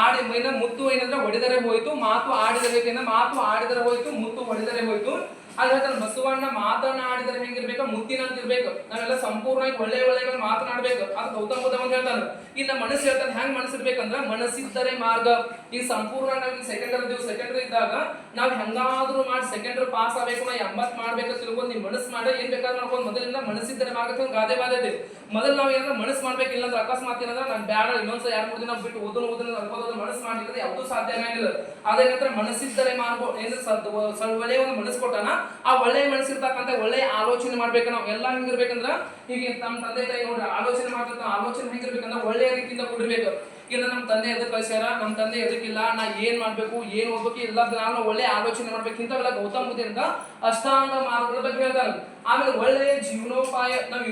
ಆಡಿ ಮೈನ ಮುತ್ತು ಏನಂದ್ರ ಹೊಡೆದರೆ ಹೋಯ್ತು, ಮಾತು ಆಡಿದರೆ ಮಾತು ಆಡಿದರೆ ಹೋಯ್ತು, ಮುತ್ತು ಹೊಡೆದರೆ ಹೋಯ್ತು. ಅಲ್ಲಿ ಹೇಳ್ತಾನೆ ಬಸವಣ್ಣ ಮಾತನಾಡಿದರೆ ಹೆಂಗಿರ್ಬೇಕು, ಮುತ್ತಿನಂತ ಇರ್ಬೇಕು. ನಾವೆಲ್ಲ ಸಂಪೂರ್ಣವಾಗಿ ಒಳ್ಳೆಯ ಮಾತನಾಡ್ಬೇಕು. ಅದು ಗೌತಮ ಬುದ್ಧ ಅಂತ ಹೇಳ್ತಾನೆ. ಇನ್ನ ಮನಸ್ಸು ಹೇಳ್ತಾನೆ ಹೆಂಗ್ ಮನಸ್ಸಿರ್ಬೇಕಂದ್ರ ಮನಸ್ಸಿದ್ದರೆ ಮಾರ್ಗ. ಈಗ ಸಂಪೂರ್ಣ ನಾವು ಸೆಕೆಂಡರಿ ಇದ್ದಾಗ ನಾವ್ ಹೆಂಗಾದ್ರೂ ಮಾಡಿ ಸೆಕೆಂಡರಿ ಪಾಸ್ ಆಗ್ಬೇಕು, ನಾ 80 ಮಾಡ್ಬೇಕು ತಿಳ್ಕೊಂಡು ನೀವ್ ಮನಸ್ಸು ಮಾಡಿ ಏನ್ ಬೇಕಾದ್ರೂ ಮಾಡ್ಕೊಂಡು ಮೊದಲಿಂದ ಮನಸ್ಸಿದ್ದರೆ ಮಾರ್ಗ ಗಾದೆ ಬಾದೆ. ಮೊದಲು ನಾವ್ ಏನಾದ್ರು ಮನಸ್ಸು ಮಾಡ್ಬೇಕಿಲ್ಲ ಅಂದ್ರೆ ಅಕಸ್ಮಾತ್ ಏನಂದ್ರೆ ನಾನು ಬ್ಯಾಡ ಇನ್ನೊಂದ್ಸಲ 2-3 ದಿನ ಬಿಟ್ಟು ಓದೋದು ಅನ್ಕೋದು ಮನಸ್ಸು ಮಾಡ್ಲಿಕ್ಕೆ ಯಾವ್ದು ಸಾಧ್ಯ ಆಗಿಲ್ಲ. ಅದೇನಂದ್ರೆ ಮನಸ್ಸಿದ್ದರೆ ಮಾರ್ಗೋ ಏನ್ ಒಳ್ಳೆಯ ಒಂದು ಮನಸ್ಸು ಕೊಟ್ಟಾನ. ಆ ಒಳ್ಳೆಯ ಮನಸ್ಸಿರ್ತಕ್ಕಂಥ ಒಳ್ಳೆಯ ಆಲೋಚನೆ ಮಾಡ್ಬೇಕು. ನಾವು ಎಲ್ಲ ಹೆಂಗಿರ್ಬೇಕಂದ್ರ ಈಗ ನಮ್ಮ ತಂದೆ ತಾಯಿ ನೋಡ್ರಿ ಆಲೋಚನೆ ಮಾಡ್ತಿರ್ತಾವ. ಆಲೋಚನೆ ಹೆಂಗಿರ್ಬೇಕಂದ್ರ ಒಳ್ಳೆಯ ರೀತಿಯಿಂದ ಕೊಡಿರ್ಬೇಕು. ಇಲ್ಲ ನಮ್ಮ ತಂದೆ ಎದಕ್ ಕಳ್ಸ್ಯಾರ, ನಮ್ಮ ತಂದೆ ಎದಕ್ಕಿಲ್ಲ, ನಾ ಏನ್ ಮಾಡ್ಬೇಕು, ಏನ್ ಓದ್ಬೇಕು, ಎಲ್ಲ ನಾವು ಒಳ್ಳೆ ಆಲೋಚನೆ ಮಾಡ್ಬೇಕು. ಇಂಥವೆಲ್ಲ ಗೌತಮ ಬುದ್ಧರಿಂದ ಅಷ್ಟಾಂಗ ಮಾರ್ಗಗಳ ಬಗ್ಗೆ ಹೇಳ್ತಾರೆ. ಆಮೇಲೆ ಒಳ್ಳೆಯ ಜೀವನೋಪಾಯ, ನಾವು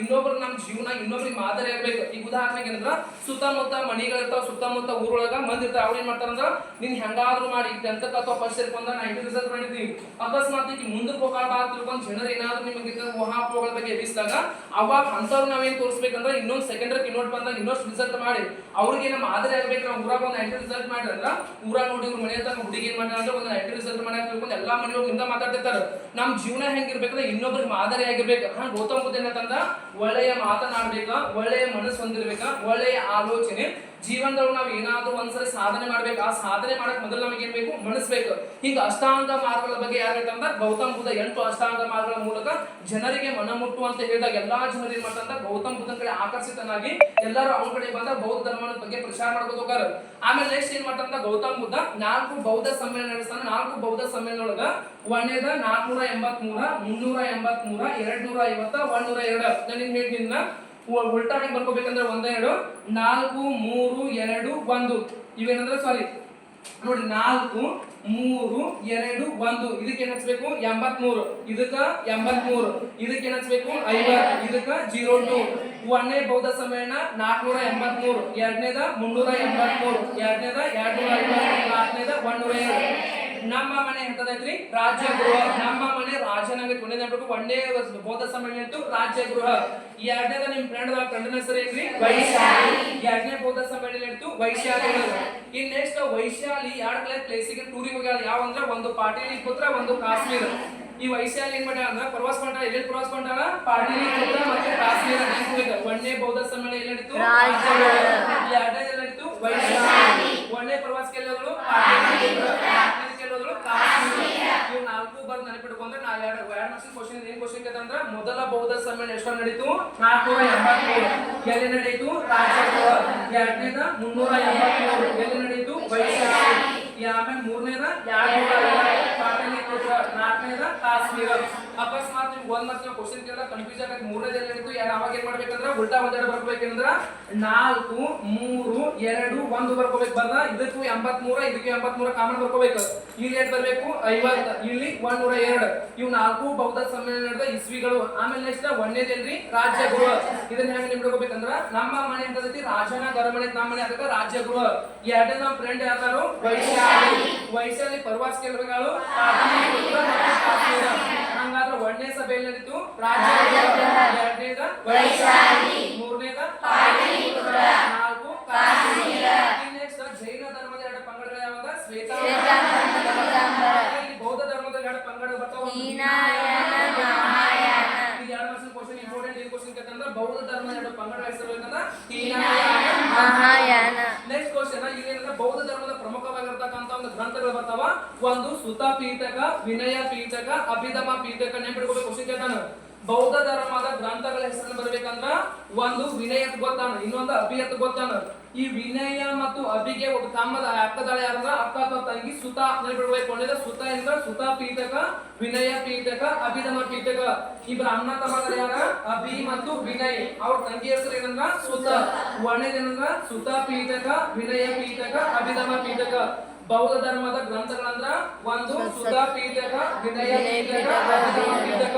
ನಮ್ಮ ಜೀವನ ಇನ್ನೊಬ್ರಿಗೆ ಮಾದರಿ ಆಗ್ಬೇಕು. ಈಗ ಉದಾಹರಣೆಗೆ ಏನಂದ್ರ ಸುತ್ತಮುತ್ತ ಮಣಿಗಳಿರ್ತಾವ, ಸುತ್ತಮುತ್ತ ಊರೊಳಗ ಮಂದಿ ಇರ್ತಾವ. ಅವ್ರು ಏನ್ ಮಾಡ್ತಾರಂದ್ರ ನೀನ್ ಹೆಂಗಾದ್ರೂ ಮಾಡಿ 10th ಅಥವಾ ಫಸ್ಟ್ ಇಯರ್ ಬಂದ 90 ರಿಸಲ್ಟ್ ಮಾಡಿದ್ವಿ, ಅಕಸ್ಮಾತ್ ಈಗ ಮುಂದಕ್ಕೆ ಹೋಗಾಟ ತಿಳ್ಕೊಂಡು ಜನರು ಏನಾದ್ರು ನಿಮಗೆ ಊಹಾಪೋಹಗಳ ಬಗ್ಗೆ ಎಬ್ಬಿಸಿದಾಗ ಅವಾಗ ಅಂತವ್ರು ನಾವೇನ್ ತೋರಿಸ್ಬೇಕಂದ್ರೆ ಇನ್ನೊಂದು ಸೆಕೆಂಡರಿ ಕಿನೋಟ್ ಬಂದಾಗ ಇನ್ನೊಂದು ರಿಸಲ್ಟ್ ಮಾಡಿ ಅವ್ರಿಗೆ ನಮ್ಮ ಮಾದರಿ ಆಗ್ಬೇಕು. ನಾವು ಊರಾಗ ಒಂದು 90 ರಿಸಲ್ಟ್ ಮಾಡಿದ್ರ ಊರಾಗ ನೋಡಿ ಇವ್ರ ಮನೆ ಹತ್ರ ಹುಡುಗಿ ಏನ್ ಮಾಡ್ಯಾರ ಅಂದ್ರೆ ಒಂದು 90 ರಿಸಲ್ಟ್ ಮಾಡಿ ತಿಳ್ಕೊಂಡು ಎಲ್ಲಾ ಮನೆಯೊಳಗಿಂದ ಮಾತಾಡ್ತಿರ್ತಾರೆ. ನಮ್ ಜೀವನ ಹೆಂಗಿರ್ಬೇಕಂದ್ರೆ ಇನ್ನೊಬ್ರಿಗೆ ಮಾದರಿ ಆಗಿರ್ಬೇಕು. ಹಂಗ ಗೌತಮ ಬುದ್ಧ ಏನಂತಂದ ಒಳ್ಳೆಯ ಮಾತನಾಡ್ಬೇಕ, ಒಳ್ಳೆಯ ಮನಸ್ಸು ಹೊಂದಿರ್ಬೇಕ, ಒಳ್ಳೆಯ ಆಲೋಚನೆ. ಜೀವನದೊಳಗೆ ನಾವು ಏನಾದ್ರೂ ಒಂದ್ಸರಿ ಸಾಧನೆ ಮಾಡ್ಬೇಕು. ಆ ಸಾಧನೆ ಮಾಡಕ್ ಮೊದಲು ನಮಗೆ ಏನ್ ಬೇಕು, ಮನಸ್ಬೇಕು. ಹಿಂಗ ಅಷ್ಟಾಂಗ ಮಾರ್ಗಗಳ ಬಗ್ಗೆ ಯಾರಂತಂದ್ರ ಗೌತಮ ಬುದ್ಧ 8 ಅಷ್ಟಾಂಗ ಮಾರ್ಗಗಳ ಮೂಲಕ ಜನರಿಗೆ ಮನ ಮುಟ್ಟುವಂತ ಹೇಳಿದಾಗ ಎಲ್ಲಾ ಜನರು ಏನ್ ಮಾಡ್ತಂತ ಗೌತಮ ಬುದ್ಧನ ಕಡೆ ಆಕರ್ಷಿತನಾಗಿ ಎಲ್ಲರೂ ಅವನ ಕಡೆ ಬಂದ ಬೌದ್ಧ ಧರ್ಮದ ಬಗ್ಗೆ ಪ್ರಚಾರ ಮಾಡ್ಕೊಂಡು ಹೋಗಾರ. ಆಮೇಲೆ ನೆಕ್ಸ್ಟ್ ಏನ್ ಮಾಡ್ತಂತ ಗೌತಮ ಬುದ್ಧ 4 ಬೌದ್ಧ ಸಮ್ಮೇಳನ ನಡೆಸ್ತಾನ. 4 ಬೌದ್ಧ ಸಮ್ಮೇಳನೊಳಗ ಒಂದೇದ 483, 383, 250, 102. ನಾನು ನಿಮ್ಗೆ ಹೇಳ್ತೀನಿ ಉಲ್ಟಾ ಹೆಂಗ್ ಬರ್ಕೋಬೇಕಂದ್ರೆ 1 2 4 3 2 1. ಇವೇನಂದ್ರೆ ಸಾರಿ ನೋಡಿ 4 3 2 1. ಇದಕ್ಕೆ ಏನ್ ಹಚ್ಬೇಕು 83, ಇದಕ್ಕ 83, ಇದಕ್ಕೆ ಏನ್ ಹಚ್ಬೇಕು 50, ಇದಕ್ಕ 02. 1ನೇ ಬೌದ್ಧ ಸಮ್ಮೇಳನ 483, 2ನೇದ 383, 2ನೇದ 250, 4ನೇದ 102. ನಮ್ಮ ಮನೆ ಎಂತದೈತ್ರಿ ರಾಜ್ಯ ಗೃಹ. ನಮ್ಮ ಮನೆ ರಾಜನಾಗೈತಿ. ಒಂದೇ ನೆನಪು 1ನೇ ಬೌದ್ಧ ಸಮ್ಮೇಳನ ಇತ್ತು ರಾಜ್ಯ ಗೃಹ. 2ನೇದ ನಿಮ್ ಫ್ರೆಂಡ್ ಹೆಸರು ಏನ್ರಿ ವೈಶಾಲಿ. 2ನೇ ಬೌದ್ಧ ಸಮ್ಮೇಳನ ಇತ್ತು ವೈಶಾಲಿ. ಇನ್ ನೆಕ್ಸ್ಟ್ ವೈಶಾಲಿ 2 ಪ್ಲೇಸಿಗೆ ಟೂರಿಗೆ ಹೋಗ್ಯಾಳ. ಯಾವ ಅಂದ್ರೆ ಒಂದು ಪಾಟಲಿಪುತ್ರ, ಒಂದು ಕಾಶ್ಮೀರ. ಈ ವೈಶಾಲಿ ಏನ್ ಮಾಡ್ಯಾಳ ಅಂದ್ರೆ ಪ್ರವಾಸ ಮಾಡ್ಯಾಳ. ಎಲ್ಲಿ ಪ್ರವಾಸ ಮಾಡ್ಯಾಳ? ಪಾಟಲಿಪುತ್ರ ಮತ್ತೆ ಕಾಶ್ಮೀರ. 1ನೇ ಬೌದ್ಧ ಸಮ್ಮೇಳನ ಎಲ್ಲಿ ನಡೀತು? 2ನೇ ನಡೀತು ವೈಶಾಲಿ. 1ನೇ ಪ್ರವಾಸಕ್ಕೆ ಎಲ್ಲೋದ್ರು ಪಾಟಲಿಪುತ್ರ, 4ನೇ ಎಲ್ಲೋದ್ರು ಕಾಶ್ಮೀರ. ಇವು 4 ಬರ್ದು ನೆನಪಿಟ್ಕೊಂಡ್ರೆ ನಾ 2 ಮಾರ್ಕ್ಸ್ ಕ್ವಶನ್ ಏನ್ ಕ್ವಶನ್ ಕೇಳ್ತಂದ್ರ ಮೊದಲ ಬೌದ್ಧ ಸಮ್ಮೇಳನ ಎಷ್ಟು ನಡೀತು? 483. ಎಲ್ಲಿ ನಡೀತು? ರಾಜಗೃಹ. 2ನೇದ 383. ಎಲ್ಲಿ ನಡೀತು? ವೈಶಾಲಿ. ಆಮೇಲೆ 3ನೇದ 250 ಪಾಟಲಿಪುತ್ರ. 4ನೇದ ಕಾಶ್ಮೀರ. ಅಕಸ್ಮಾತ್ ನಿಮ್ಗೆ ಒಂದ್ ಮಾರ್ಕ್ಸ್ ಕ್ವಶನ್ ಕೇಳಿದ್ರೆ ಕನ್ಫ್ಯೂಸ್ ಆಗತ್ತೆ. 3ನೇದ ಎಲ್ಲಿ ನಡೀತು? ಅವಾಗ ಏನ್ ಮಾಡ್ಬೇಕಂದ್ರ ಉಲ್ಟಾ ಒಂದೆರಡು ಬರ್ಕೋಬೇಕಂದ್ರ 4 3 2 1 ಬರ್ಕೋಬೇಕು. ಬರ್ದ ಇದಕ್ಕೂ 83, ಇದಕ್ಕೆ 83 ಕಾಮನ್ ಬರ್ಕೋಬೇಕು. ಇಲ್ಲಿ ಎಷ್ಟು ಬರ್ಬೇಕು? 50, ಇಲ್ಲಿ 102. ಇವು 4 ಬೌದ್ಧ ಸಮ್ಮೇಳನ ನಡೆದ ಇಸ್ವಿಗಳು. ಆಮೇಲೆ ನೆಕ್ಸ್ಟ್ 1ನೇದೇನ್ರಿ ರಾಜ್ಯ ಗೃಹ. ಇದನ್ನ ಹೆಂಗ್ ನಿಮ್ಡ್ಕೋಬೇಕಂದ್ರ ನಮ್ಮ ಮನೆ ಅಂತದೈತಿ ರಾಜನ ಗರಮನೆ, ನಮ್ಮ ಮನೆ ಅದಕ್ಕೆ ರಾಜ್ಯ ಗೃಹ. 2ನೇ ನಮ್ಮ ಫ್ರೆಂಡ್ ಯಾರು? ವೈಶಾಲಿ. ವೈಶಾಲಿ ಪ್ರವಾಸ ಕೇಂದ್ರಗಳು ಪಾಟಲಿಪುತ್ರ ಮತ್ತು ಕಾಶ್ಮೀರ. ಹಂಗಾದ್ರೆ 1ನೇ ಸಭೆಯಲ್ಲಿ ನಡೀತು ರಾಜ್ಯ ಗೃಹ, 2ನೇದ ವೈಶಾಲಿ, 3ನೇದ ಪಾಟಲಿಪುತ್ರ, 4 ಕಾಶ್ಮೀರ. ನೆಕ್ಸ್ಟ್ ಜೈನ ಧರ್ಮದ 2 ಪಂಗಡಗಳು ಯಾವಾಗ? ಬೌದ್ಧ ಧರ್ಮದ 2 ಪಂಗಡ ಬರ್ತಾವ. ಬೌದ್ಧ ಧರ್ಮದ 2 ಪಂಗಡ ಹೆಸರು ಮಹಾಯಾನ. ನೆಕ್ಸ್ಟ್ ಕ್ವಶನ್ ಇಲ್ಲೇನಂದ್ರೆ ಬೌದ್ಧ ಧರ್ಮದ ಪ್ರಮುಖವಾಗಿರ್ತಕ್ಕಂಥ ಒಂದು ಗ್ರಂಥಗಳು ಬರ್ತಾವ. ಒಂದು ಸುತ ಪೀಠಕ, ವಿನಯ ಪೀಠಕ, ಅಭಿಧಮ ಪೀಠಕ. ನೆನಪಿಟ್ಕೋಬೇಕು. ಕ್ವಶನ್ ಕೇಳ್ತಾನ ಬೌದ್ಧ ಧರ್ಮದ ಗ್ರಂಥಗಳ ಹೆಸರನ್ನು ಬರ್ಬೇಕಂದ್ರ ಒಂದು ವಿನಯ ಅಂತ ಗೊತ್ತಾನ, ಇನ್ನೊಂದು ಅಭಿ ಅಂತ ಗೊತ್ತಾನ. ಈ ವಿನಯ ಮತ್ತು ಅಭಿಗೆ ಒಂದು ತಮ್ಮದ ಅಕ್ಕದಾಳ ಯಾರಂದ್ರ ಅಕ್ಕ ಅಥವಾ ತಂಗಿ ಸುತ ನೆನಪಿಡ್ಬೇಕು. ಸುತ ಎಂದ್ರ ಸುತ ಪೀಠಕ, ವಿನಯ ಪೀಠಕ, ಅಭಿಧಮ ಪೀಠಕ. ಇಬ್ಬರ ಅಣ್ಣ ತಮ್ಮಗಳ ಯಾರ ಅಭಿ ಮತ್ತು ವಿನಯ್. ಅವ್ರ ತಂಗಿ ಹೆಸರು ಏನಂದ್ರ ಸುತ. ಒಣೇದೇನಂದ್ರ ಸುತ ಪೀಠಕ, ವಿನಯ ಪೀಠಕ, ಅಭಿಧಮ ಪೀಠಕ. ಬೌದ್ಧ ಧರ್ಮದ ಗ್ರಂಥಗಳಂದ್ರ ಒಂದು ಸುತ ಪೀಠಕ, ವಿನಯ ಪೀಠಕ, ಅಭಿಧಮ ಪೀಠಕ.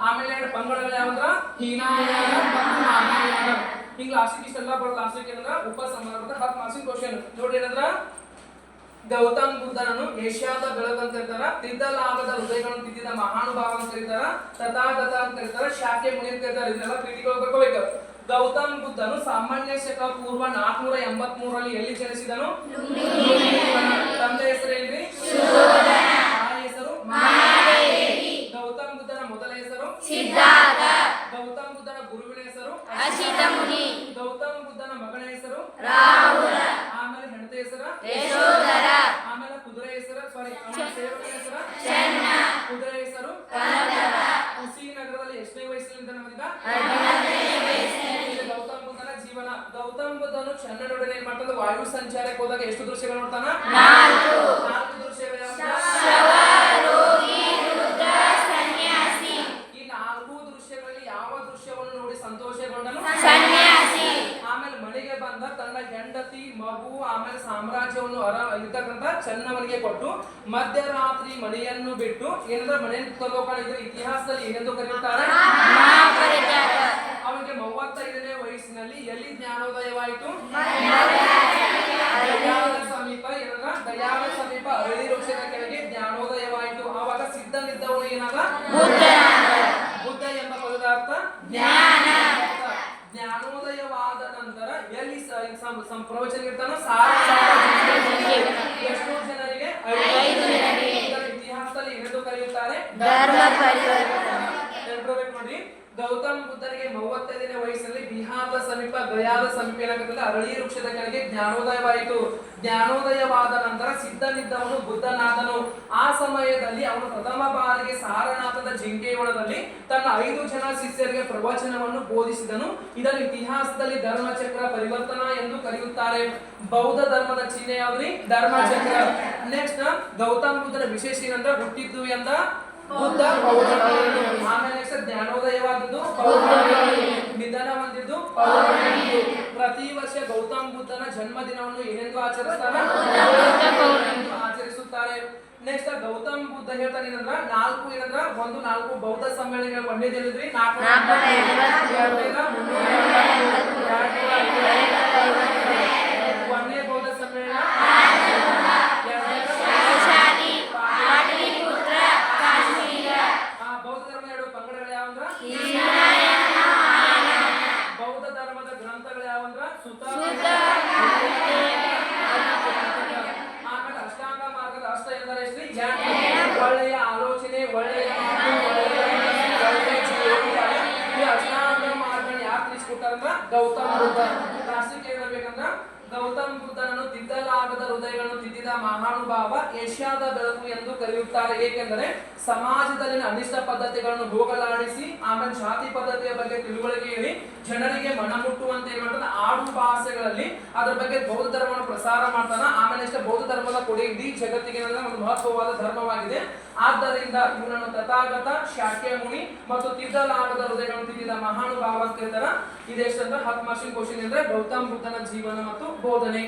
ಆಮೇಲೆ ಎರಡು ಪಂಗಡಗಳು ಯಾವಂದ್ರ ಹೀನಾಯಾನ ಮತ್ತು ಮಹಾಯಾನ. ಹಿಂಗ ಲಾಸ್ಟಿಗೆ ಇಷ್ಟೆಲ್ಲ ಬರೋ ಲಾಸ್ಟಿಗೆ ಏನಂದ್ರ ಉಪಸಂಹಾರ 10 ಮಾರ್ಕ್ಸಿನ ಕ್ವಶನ್ ನೋಡಿ. ಏನಂದ್ರ ಗೌತಮ್ ಬುದ್ಧನನ್ನು ಏಷ್ಯಾದ ಬೆಳಕು ಅಂತ ಕರೀತಾರ, ತಿದ್ದಲಾಗದ ಹೃದಯಗಳನ್ನು ತಿದ್ದಿದ ಮಹಾನುಭಾವ ಅಂತ ಕರೀತಾರ, ತಥಾಗತ ಅಂತ ಕರೀತಾರ, ಶಾಕ್ಯ ಮುನಿ ಅಂತ ಕರೀತಾರ. ಇದನ್ನೆಲ್ಲ ಪೀಠಿಗಳು ಬರ್ಕೋಬೇಕು. ಗೌತಮ್ ಬುದ್ಧನು ಸಾಮಾನ್ಯ ಶಕ ಪೂರ್ವ 483 ಎಲ್ಲಿ ಜನಿಸಿದನು? ತಂದೆ ಹೆಸರು ಏನ್ರಿ? ತಾಯಿ ಹೆಸರು ಮಹಾದೇವಿ. ಗೌತಮ್ ಬುದ್ಧನ ಮೊದಲ ಹೆಸರು ಸಿದ್ಧಾರ್ಥ. ಗೌತಮ್ ಬುದ್ಧನ ಗುರುವಿನ ಹೆಸರು ಅಸಿತ ಮುನಿ. ಗೌತಮ್ ಬುದ್ಧನ ಮಗನ ಹೆಸರು ರಾಹುಲ. ಆಮೇಲೆ ಹೆಂಡತಿ ಹೆಸರು ಯಶೋಧರ. ಆಮೇಲೆ ಕುದುರೆ ಹೆಸರು ಸೇವಕನ ಹೆಸರು ಚೆನ್ನ. ಕುದುರೆ ಹೆಸರು ಕನಕರ. ಕುಶಿನಗರದಲ್ಲಿ ಎಷ್ಟನೇ ವಯಸ್ಸಿನಿಂದ ನಮಗ? 15ನೇ ವಯಸ್ಸಿನಲ್ಲಿ. ಗೌತಮ್ ಬುದ್ಧನ ಜೀವನ. ಗೌತಮ್ ಬುದ್ಧನು ಚೆನ್ನನೊಡನೆ ಏನ್ ಮಾಡ್ತಾನೆ? ವಾಯು ಸಂಚಾರಕ್ಕೆ ಹೋದಾಗ ಎಷ್ಟು ದೃಶ್ಯಗಳು ನೋಡ್ತಾನ? 4 ದೃಶ್ಯಗಳು. ಈ 4 ದೃಶ್ಯಗಳಲ್ಲಿ ಯಾವ ದೃಶ್ಯವನ್ನು ನೋಡಿ ಸಂತೋಷಗೊಂಡನು? ಸನ್ಯಾಸಿ. ಆಮೇಲೆ ಮನೆಗೆ ಬಂದ ತನ್ನ ಹೆಂಡತಿ, ಮಗು, ಆಮೇಲೆ ಸಾಮ್ರಾಜ್ಯವನ್ನು ಇರ್ತಕ್ಕಂಥ ಚೆನ್ನವನಿಗೆ ಕೊಟ್ಟು ಮಧ್ಯರಾತ್ರಿ ಮನೆಯನ್ನು ಬಿಟ್ಟು ಏನಂದ್ರೆ ಮನೆಯನ್ನು ತಗೋಕಾಣಿದ್ರೆ ಇತಿಹಾಸದಲ್ಲಿ ಏನೆಂದು ಕರೆಯುತ್ತಾರೆ? ಅವನಿಗೆ 35ನೇ ವಯಸ್ಸಿನಲ್ಲಿ ಎಲ್ಲಿ ಜ್ಞಾನೋದಯವಾಯಿತು? ಗಯಾದ ಸಮೀಪ ಏನಂದ್ರ ಗಯಾದ ಸಮೀಪ ಅರಳಿ ವೃಕ್ಷದ ಕೆಳಗೆ ಜ್ಞಾನೋದಯವಾಯಿತು. ಆವಾಗ ಸಿದ್ಧನಿದ್ದವನು ಏನಾಗ? ಬುದ್ಧ ಎಂಬ ಪದದ ಅರ್ಥ ಜ್ಞಾನ. ಜ್ಞಾನೋದಯವಾದ ನಂತರ ಎಲ್ಲಿ ಪ್ರವಚನ ಇರ್ತಾನೋ ಎಷ್ಟು ಜನರಿಗೆ? 5 ಜನರಿಗೆ. ಇತಿಹಾಸದಲ್ಲಿ ಏನೆಂದು ಕರೆಯುತ್ತಾರೆ? ಧರ್ಮ ಪರಿವರ್ತನೆ. ನೋಡ್ರಿ, ಗೌತಮ್ ಬುದ್ಧನಿಗೆ 35ನೇ ವಯಸ್ಸಲ್ಲಿ ಬಿಹಾರದ ಸಮೀಪ ಗಯಾದ ಸಮೀಪ ಏನಾಗುತ್ತದೆ? ಅರಳಿ ವೃಕ್ಷದ ಕೆಳಗೆ ಜ್ಞಾನೋದಯವಾಯಿತು. ಜ್ಞಾನೋದಯವಾದ ನಂತರ ಸಿದ್ಧನಿದ್ದವನು ಬುದ್ಧನಾದನು. ಆ ಸಮಯದಲ್ಲಿ ಅವನು ಪ್ರಥಮ ಬಾರಿಗೆ ಸಾರನಾಥದ ಜಿಂಕೆಯೊಳದಲ್ಲಿ ತನ್ನ 5 ಜನ ಶಿಷ್ಯರಿಗೆ ಪ್ರವಚನವನ್ನು ಬೋಧಿಸಿದನು. ಇದನ್ನು ಇತಿಹಾಸದಲ್ಲಿ ಧರ್ಮಚಕ್ರ ಪರಿವರ್ತನಾ ಎಂದು ಕರೆಯುತ್ತಾರೆ. ಬೌದ್ಧ ಧರ್ಮದ ಚಿಹ್ನೆ ಯಾವ್ದ್ರಿ? ಧರ್ಮಚಕ್ರ. ನೆಕ್ಸ್ಟ್ ಗೌತಮ್ ಬುದ್ಧನ ವಿಶೇಷ ಏನಂದ್ರೆ ಹುಟ್ಟಿದ್ದು ಎಂದ ಬುದ್ಧ ಪೌರ್ಣಮಿ. ಆಮೇಲೆ ನೆಕ್ಸ್ಟ್ ಜ್ಞಾನೋದಯವಾದದ್ದು ಪೌರ್ಣಮಿ, ನಿಧನ ಹೊಂದಿದ್ದು ಪೌರ್ಣಮಿ. ಪ್ರತಿ ವರ್ಷ ಗೌತಮ್ ಬುದ್ಧನ ಜನ್ಮದಿನವನ್ನು ಏನೆಂದು ಆಚರಿಸ್ತಾರೆ? ಆಚರಿಸುತ್ತಾರೆ. ನೆಕ್ಸ್ಟ್ ಗೌತಮ್ ಬುದ್ಧ ಹೇಳ್ತಾನೆ ಏನಂದ್ರ 4 ಏನಂದ್ರ 4 ಬೌದ್ಧ ಸಮ್ಮೇಳನಗಳು ಒಂದೇ ಹೇಳಿದ್ರಿ. 1ನೇ ಬೌದ್ಧ ಸಮ್ಮೇಳನ, ಬೌದ್ಧ ಧರ್ಮ 2 ಪಂಗಡಗಳು ಯಾವಂದ್ರ ಬೌದ್ಧ ಧರ್ಮದ ಗ್ರಂಥಗಳು ಯಾವಂದ್ರ ಸುತ. ಆಮೇಲೆ ಅಷ್ಟಾಂಗ ಮಾರ್ಗದ ಅಷ್ಟ ಎಂದರೆ ಒಳ್ಳೆಯ ಆಲೋಚನೆ, ಒಳ್ಳೆಯ ಮಾತು, ಈ ಅಷ್ಟಾಂಗ ಮಾರ್ಗ ಯಾರು ತಿಳಿಸ್ಕೊಟ್ಟಾರಂದ್ರ ಗೌತಮ್ ಬುದ್ಧ. ರಾಷ್ಟ್ರಕ್ಕೆ ಹೇಳ್ಬೇಕಂದ್ರ ಗೌತಮ್ ಬುದ್ಧನನ್ನು ತಿದ್ದಲಾಗದ ಹೃದಯಗಳನ್ನು ತಿದ್ದಿದ ಮಹಾನುಭಾವ, ಏಷ್ಯಾದ ಬೆಳಕು ಎಂದು ಕರೆಯುತ್ತಾರೆ. ಏಕೆಂದರೆ ಸಮಾಜದಲ್ಲಿನ ಅನಿಷ್ಟ ಪದ್ಧತಿಗಳನ್ನು ಹೋಗಲಾಡಿಸಿ ಆಮೇಲೆ ಜಾತಿ ಪದ್ಧತಿಯ ಬಗ್ಗೆ ತಿಳುವಳಿಕೆ ಹೇಳಿ ಜನರಿಗೆ ಮನಮುಟ್ಟುವಂತೆ ಏನ್ ಮಾಡ್ತಾನೆ? ಆಡು ಭಾಷೆಗಳಲ್ಲಿ ಅದರ ಬಗ್ಗೆ ಬೌದ್ಧ ಧರ್ಮವನ್ನು ಪ್ರಸಾರ ಮಾಡ್ತಾನ. ಆಮೇಲೆ ಅಷ್ಟೇ ಬೌದ್ಧ ಧರ್ಮದ ಕೊಡೆ ಇಡೀ ಜಗತ್ತಿಗೆ ಒಂದು ಮಹತ್ವವಾದ ಧರ್ಮವಾಗಿದೆ. ಆದ್ದರಿಂದ ಇವನನ್ನು ತಥಾಗತ, ಶಾಕ್ಯ ಮುನಿ ಮತ್ತು ತಿದ್ದಲಾಗದ ಹೃದಯಗಳನ್ನು ತಿದ್ದಿದ ಮಹಾನುಭಾವ ಅಂತ ಹೇಳ್ತಾರ. ಇದೆಷ್ಟಂದ್ರೆ 10 ಮಾರ್ಕ್ಸಿನ ಕ್ವಶನ್ ಅಂದ್ರೆ ಗೌತಮ್ ಬುದ್ಧನ ಜೀವನ ಮತ್ತು ಬೋಧನೆ.